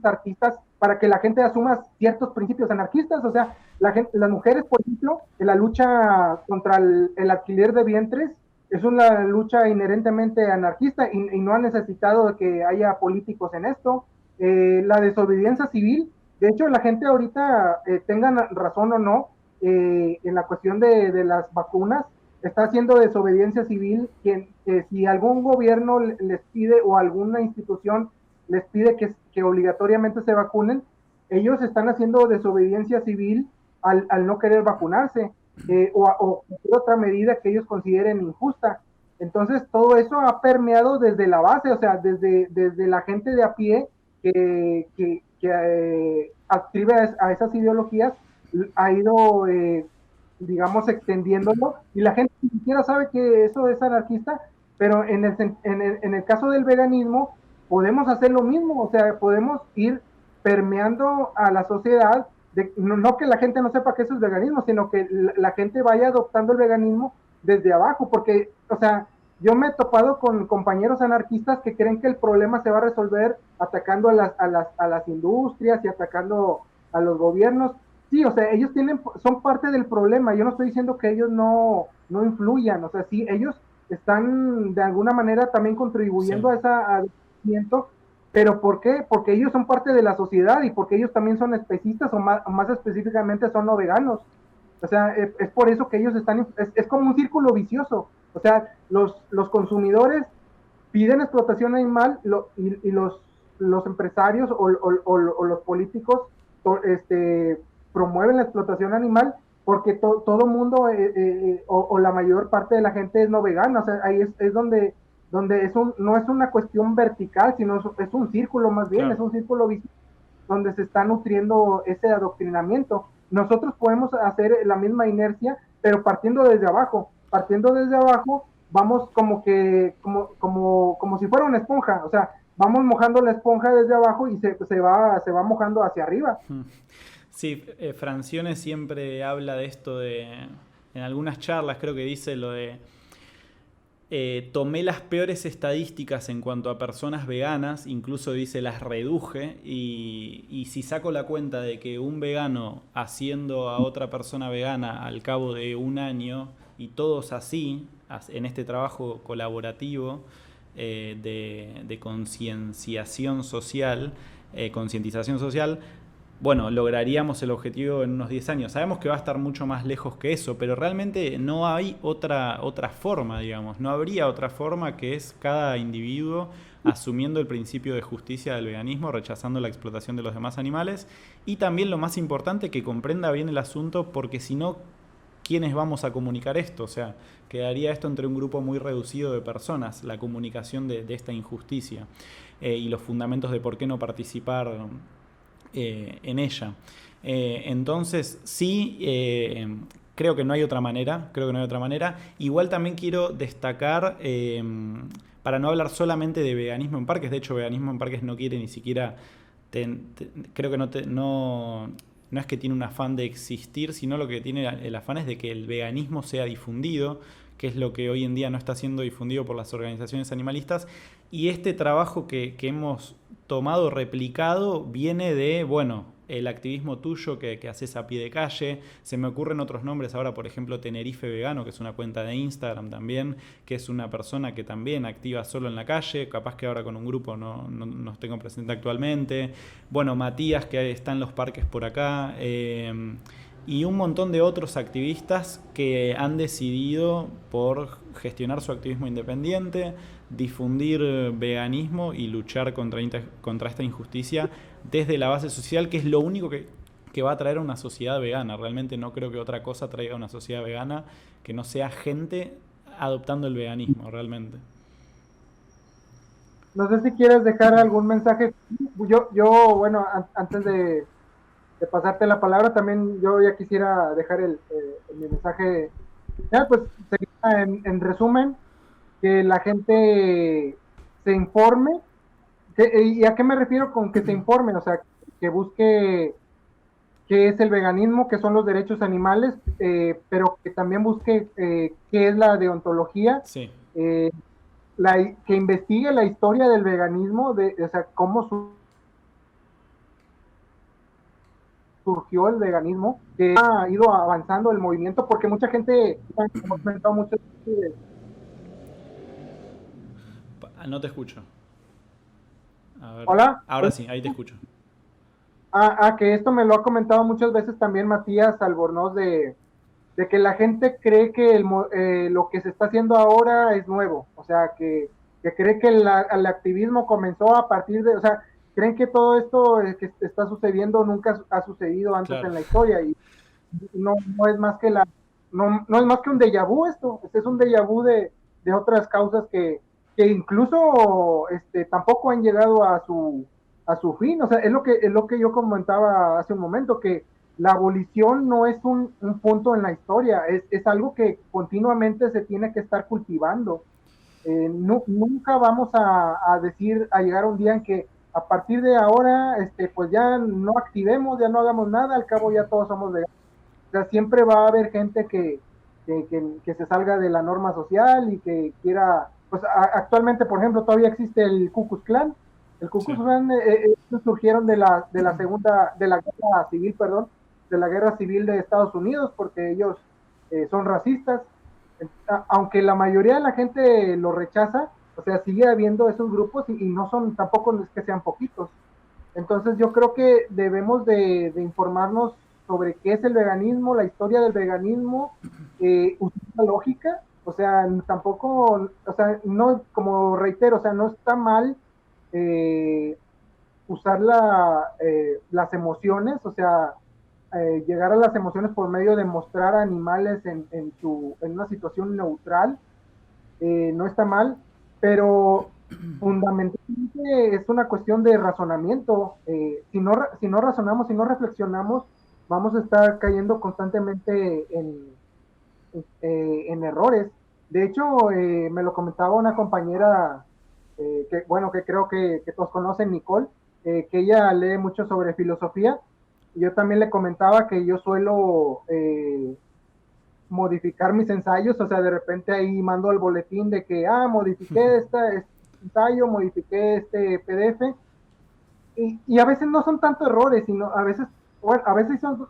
artistas, para que la gente asuma ciertos principios anarquistas. O sea, las mujeres, por ejemplo, en la lucha contra el alquiler de vientres, es una lucha inherentemente anarquista y no ha necesitado de que haya políticos en esto. La desobediencia civil, de hecho, la gente ahorita, tengan razón o no, en la cuestión de las vacunas, está haciendo desobediencia civil, que si algún gobierno les pide o alguna institución les pide que obligatoriamente se vacunen, ellos están haciendo desobediencia civil al no querer vacunarse o otra medida que ellos consideren injusta. Entonces, todo eso ha permeado desde la base, o sea, desde la gente de a pie que adscribe a esas ideologías, ha ido digamos, extendiéndolo, y la gente ni siquiera sabe que eso es anarquista, pero en el caso del veganismo podemos hacer lo mismo, o sea, podemos ir permeando a la sociedad, no que la gente no sepa que eso es veganismo, sino que la gente vaya adoptando el veganismo desde abajo, porque, o sea, yo me he topado con compañeros anarquistas que creen que el problema se va a resolver atacando a las industrias y atacando a los gobiernos. Sí, o sea, ellos son parte del problema. Yo no estoy diciendo que ellos no influyan, o sea, sí, ellos están de alguna manera también sí. contribuyendo a ese adoctrinamiento, pero ¿por qué? Porque ellos son parte de la sociedad y porque ellos también son especistas o más específicamente son no veganos. O sea, es por eso que ellos están, es como un círculo vicioso. O sea, los consumidores piden explotación animal y los empresarios o los políticos promueven la explotación animal porque todo mundo o la mayor parte de la gente es no vegana. O sea, ahí es donde no es una cuestión vertical, sino es un círculo más bien, es Claro. un círculo donde se está nutriendo ese adoctrinamiento. Nosotros podemos hacer la misma inercia, pero partiendo desde abajo, vamos como si fuera una esponja, o sea, vamos mojando la esponja desde abajo y se va mojando hacia arriba. Sí, Francione siempre habla de esto en algunas charlas creo que dice lo de tomé las peores estadísticas en cuanto a personas veganas, incluso dice las reduje, y si saco la cuenta de que un vegano haciendo a otra persona vegana al cabo de un año, y todos así, en este trabajo colaborativo de concienciación social, concientización social, bueno, lograríamos el objetivo en unos 10 años. Sabemos que va a estar mucho más lejos que eso, pero realmente no hay otra forma, digamos. No habría otra forma que es cada individuo asumiendo el principio de justicia del veganismo, rechazando la explotación de los demás animales y también lo más importante, que comprenda bien el asunto, porque si no ¿quiénes vamos a comunicar esto? O sea, quedaría esto entre un grupo muy reducido de personas, la comunicación de esta injusticia y los fundamentos de por qué no participar en ella. Entonces, sí, creo que no hay otra manera, Igual también quiero destacar, para no hablar solamente de veganismo en parques, de hecho veganismo en parques no quiere ni siquiera, creo que no es que tiene un afán de existir, sino lo que tiene el afán es de que el veganismo sea difundido, que es lo que hoy en día no está siendo difundido por las organizaciones animalistas. Y este trabajo que hemos tomado, replicado, viene de, bueno, el activismo tuyo que haces a pie de calle. Se me ocurren otros nombres ahora, por ejemplo, Tenerife Vegano, que es una cuenta de Instagram también, que es una persona que también activa solo en la calle, capaz que ahora con un grupo no tengo presente actualmente. Bueno, Matías, que está en los parques por acá. Y un montón de otros activistas que han decidido por gestionar su activismo independiente, difundir veganismo y luchar contra esta injusticia desde la base social, que es lo único que va a traer a una sociedad vegana. Realmente no creo que otra cosa traiga a una sociedad vegana que no sea gente adoptando el veganismo, realmente. No sé si quieres dejar algún mensaje. Yo bueno, antes de pasarte la palabra, también yo ya quisiera dejar mi mensaje. Ya, pues sería en resumen, que la gente se informe. ¿Y a qué me refiero con que se informe? O sea, que busque qué es el veganismo, qué son los derechos animales, pero que también busque qué es la deontología, Sí. eh, que investigue la historia del veganismo, o sea, cómo surgió el veganismo, que ha ido avanzando el movimiento, porque mucha gente, hemos comentado mucho. No te escucho. A ver, Hola. ahora sí, ahí te escucho. Que esto me lo ha comentado muchas veces también Matías Albornoz, de que la gente cree que lo que se está haciendo ahora es nuevo, o sea, que cree que el activismo comenzó a partir de, o sea, creen que todo esto que está sucediendo nunca ha sucedido antes Claro. en la historia, y no es más que no es más que un déjà vu esto. Este es un déjà vu de otras causas que incluso tampoco han llegado a su fin. O sea, es lo que yo comentaba hace un momento, que la abolición no es un punto en la historia, es algo que continuamente se tiene que estar cultivando. Nunca vamos a llegar a un día en que a partir de ahora, pues ya no activemos, ya no hagamos nada, al cabo ya todos somos veganos. O sea, siempre va a haber gente que se salga de la norma social y que quiera, pues actualmente, por ejemplo, todavía existe el Ku Klux Klan. El Ku Sí. Klux Klan surgieron de la guerra civil, perdón, de la guerra civil de Estados Unidos, porque ellos son racistas. Aunque la mayoría de la gente lo rechaza, o sea, sigue habiendo esos grupos y no son, tampoco es que sean poquitos. Entonces yo creo que debemos de informarnos sobre qué es el veganismo, la historia del veganismo, usar la lógica, o sea, tampoco, o sea, no, como reitero, o sea, no está mal eh, usar las emociones, o sea, llegar a las emociones por medio de mostrar animales en una situación neutral, no está mal, pero fundamentalmente es una cuestión de razonamiento. Si no razonamos, si no reflexionamos, vamos a estar cayendo constantemente en errores. De hecho, me lo comentaba una compañera que creo que todos conocen, Nicole, que ella lee mucho sobre filosofía. Y yo también le comentaba que yo suelo modificar mis ensayos, o sea, de repente ahí mando el boletín de que, modifiqué este ensayo, modifiqué este PDF, y a veces no son tanto errores, sino a veces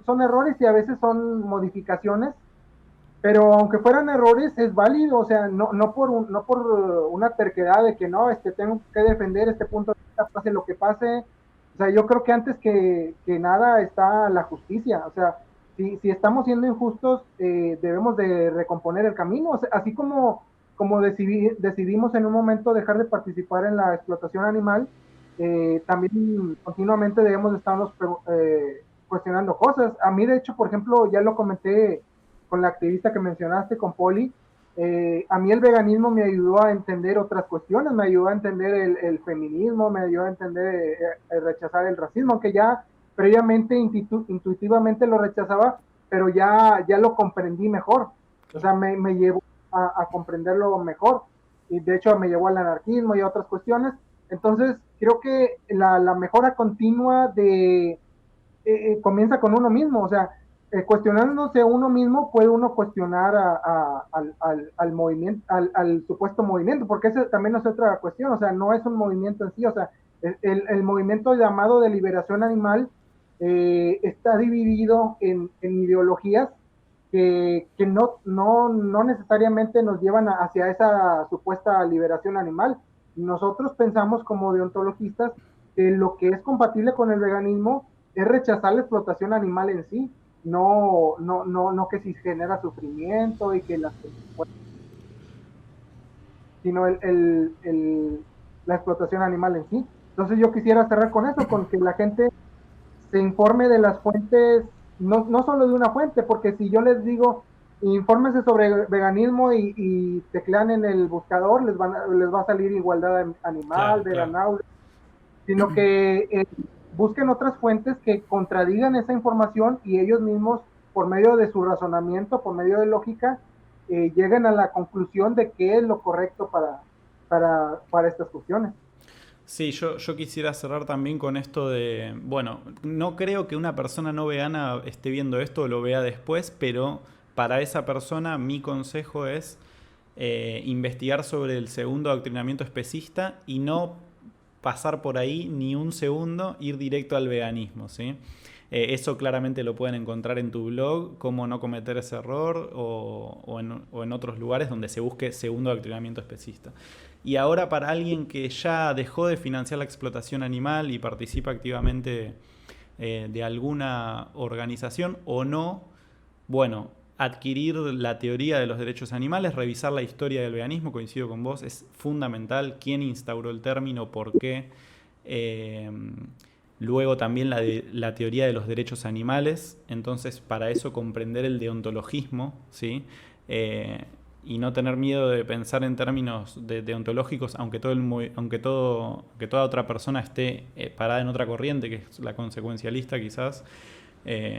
son errores y a veces son modificaciones, pero aunque fueran errores es válido, o sea, no por una terquedad de que no, tengo que defender este punto de vista, pase lo que pase. O sea, yo creo que antes que nada está la justicia. O sea, si estamos siendo injustos, debemos de recomponer el camino. O sea, así como decidimos en un momento dejar de participar en la explotación animal, también continuamente debemos de estarnos cuestionando cosas. A mí, de hecho, por ejemplo, ya lo comenté con la activista que mencionaste, con Poli, a mí el veganismo me ayudó a entender otras cuestiones, me ayudó a entender el feminismo, me ayudó a entender rechazar el racismo, aunque ya previamente intuitivamente lo rechazaba, pero ya lo comprendí mejor, o sea, me llevó a comprenderlo mejor, y de hecho me llevó al anarquismo y a otras cuestiones. Entonces creo que la mejora continua comienza con uno mismo, o sea, cuestionándose a uno mismo puede uno cuestionar al movimiento, al supuesto movimiento, porque esa también es otra cuestión, o sea, no es un movimiento en sí, o sea, el movimiento llamado de liberación animal está dividido en ideologías que no necesariamente nos llevan hacia esa supuesta liberación animal. Nosotros pensamos como deontologistas que lo que es compatible con el veganismo es rechazar la explotación animal en sí, no que si genera sufrimiento y que sino la explotación animal en sí. Entonces yo quisiera cerrar con eso, con que la gente se informe de las fuentes, no solo de una fuente, porque si yo les digo, infórmense sobre veganismo y teclean en el buscador, les va a salir igualdad animal, Claro, claro. veganable, sino que busquen otras fuentes que contradigan esa información y ellos mismos, por medio de su razonamiento, por medio de lógica, lleguen a la conclusión de qué es lo correcto para estas cuestiones. Sí, yo quisiera cerrar también con esto de, bueno, no creo que una persona no vegana esté viendo esto o lo vea después, pero para esa persona mi consejo es investigar sobre el segundo adoctrinamiento especista y no pasar por ahí ni un segundo, ir directo al veganismo, ¿sí? Eso claramente lo pueden encontrar en tu blog, cómo no cometer ese error, o en otros lugares donde se busque segundo adoctrinamiento especista. Y ahora para alguien que ya dejó de financiar la explotación animal y participa activamente de alguna organización o no, bueno, adquirir la teoría de los derechos animales, revisar la historia del veganismo, coincido con vos, es fundamental. ¿Quién instauró el término? ¿Por qué? Eh, Luego también la teoría de los derechos animales. Entonces, para eso comprender el deontologismo, ¿sí? Eh, y no tener miedo de pensar en términos deontológicos, aunque toda otra persona esté parada en otra corriente, que es la consecuencialista quizás.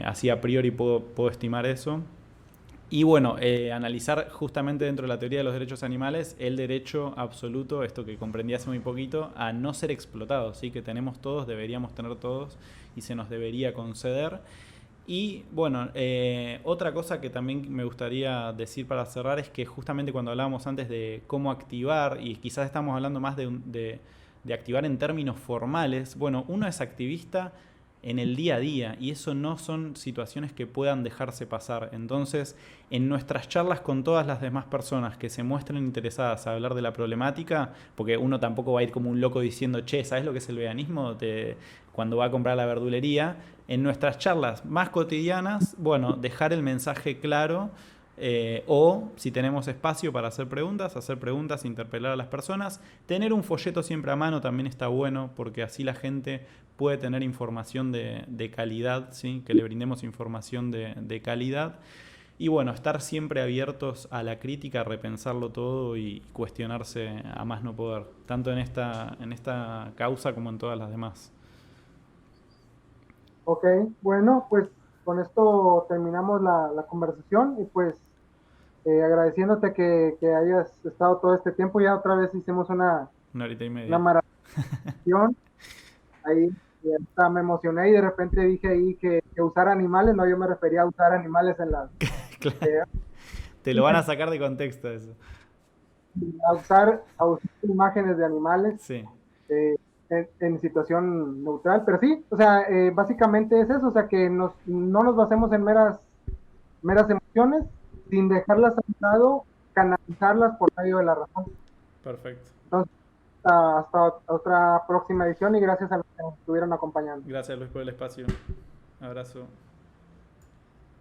Así a priori puedo estimar eso. Y bueno, analizar justamente dentro de la teoría de los derechos animales el derecho absoluto, esto que comprendí hace muy poquito, a no ser explotados, ¿sí? Que tenemos todos, deberíamos tener todos y se nos debería conceder. Y bueno, otra cosa que también me gustaría decir para cerrar es que justamente cuando hablábamos antes de cómo activar, y quizás estamos hablando más de activar en términos formales, bueno, uno es activista en el día a día y eso no son situaciones que puedan dejarse pasar. Entonces, en nuestras charlas con todas las demás personas que se muestren interesadas a hablar de la problemática, porque uno tampoco va a ir como un loco diciendo, che, ¿sabes lo que es el veganismo? Cuando va a comprar la verdulería, en nuestras charlas más cotidianas, bueno, dejar el mensaje claro, o si tenemos espacio para hacer preguntas, interpelar a las personas. Tener un folleto siempre a mano también está bueno, porque así la gente puede tener información de calidad, ¿sí? Que le brindemos información de calidad. Y bueno, estar siempre abiertos a la crítica, a repensarlo todo y cuestionarse a más no poder, tanto en esta causa como en todas las demás. Ok, bueno, pues con esto terminamos la conversación y pues agradeciéndote que hayas estado todo este tiempo. Ya otra vez hicimos Una horita y una media. maratón. Ahí hasta me emocioné y de repente dije ahí que usar animales, no, yo me refería a usar animales en las, Claro. eh, Te lo van a sacar de contexto eso. a usar imágenes de animales Sí. eh, en situación neutral, pero sí, o sea, básicamente es eso, o sea, que no nos basemos en meras emociones, sin dejarlas a un lado, canalizarlas por medio de la razón. Perfecto. Entonces, hasta otra próxima edición y gracias a los que nos estuvieron acompañando. Gracias Luis por el espacio. Abrazo.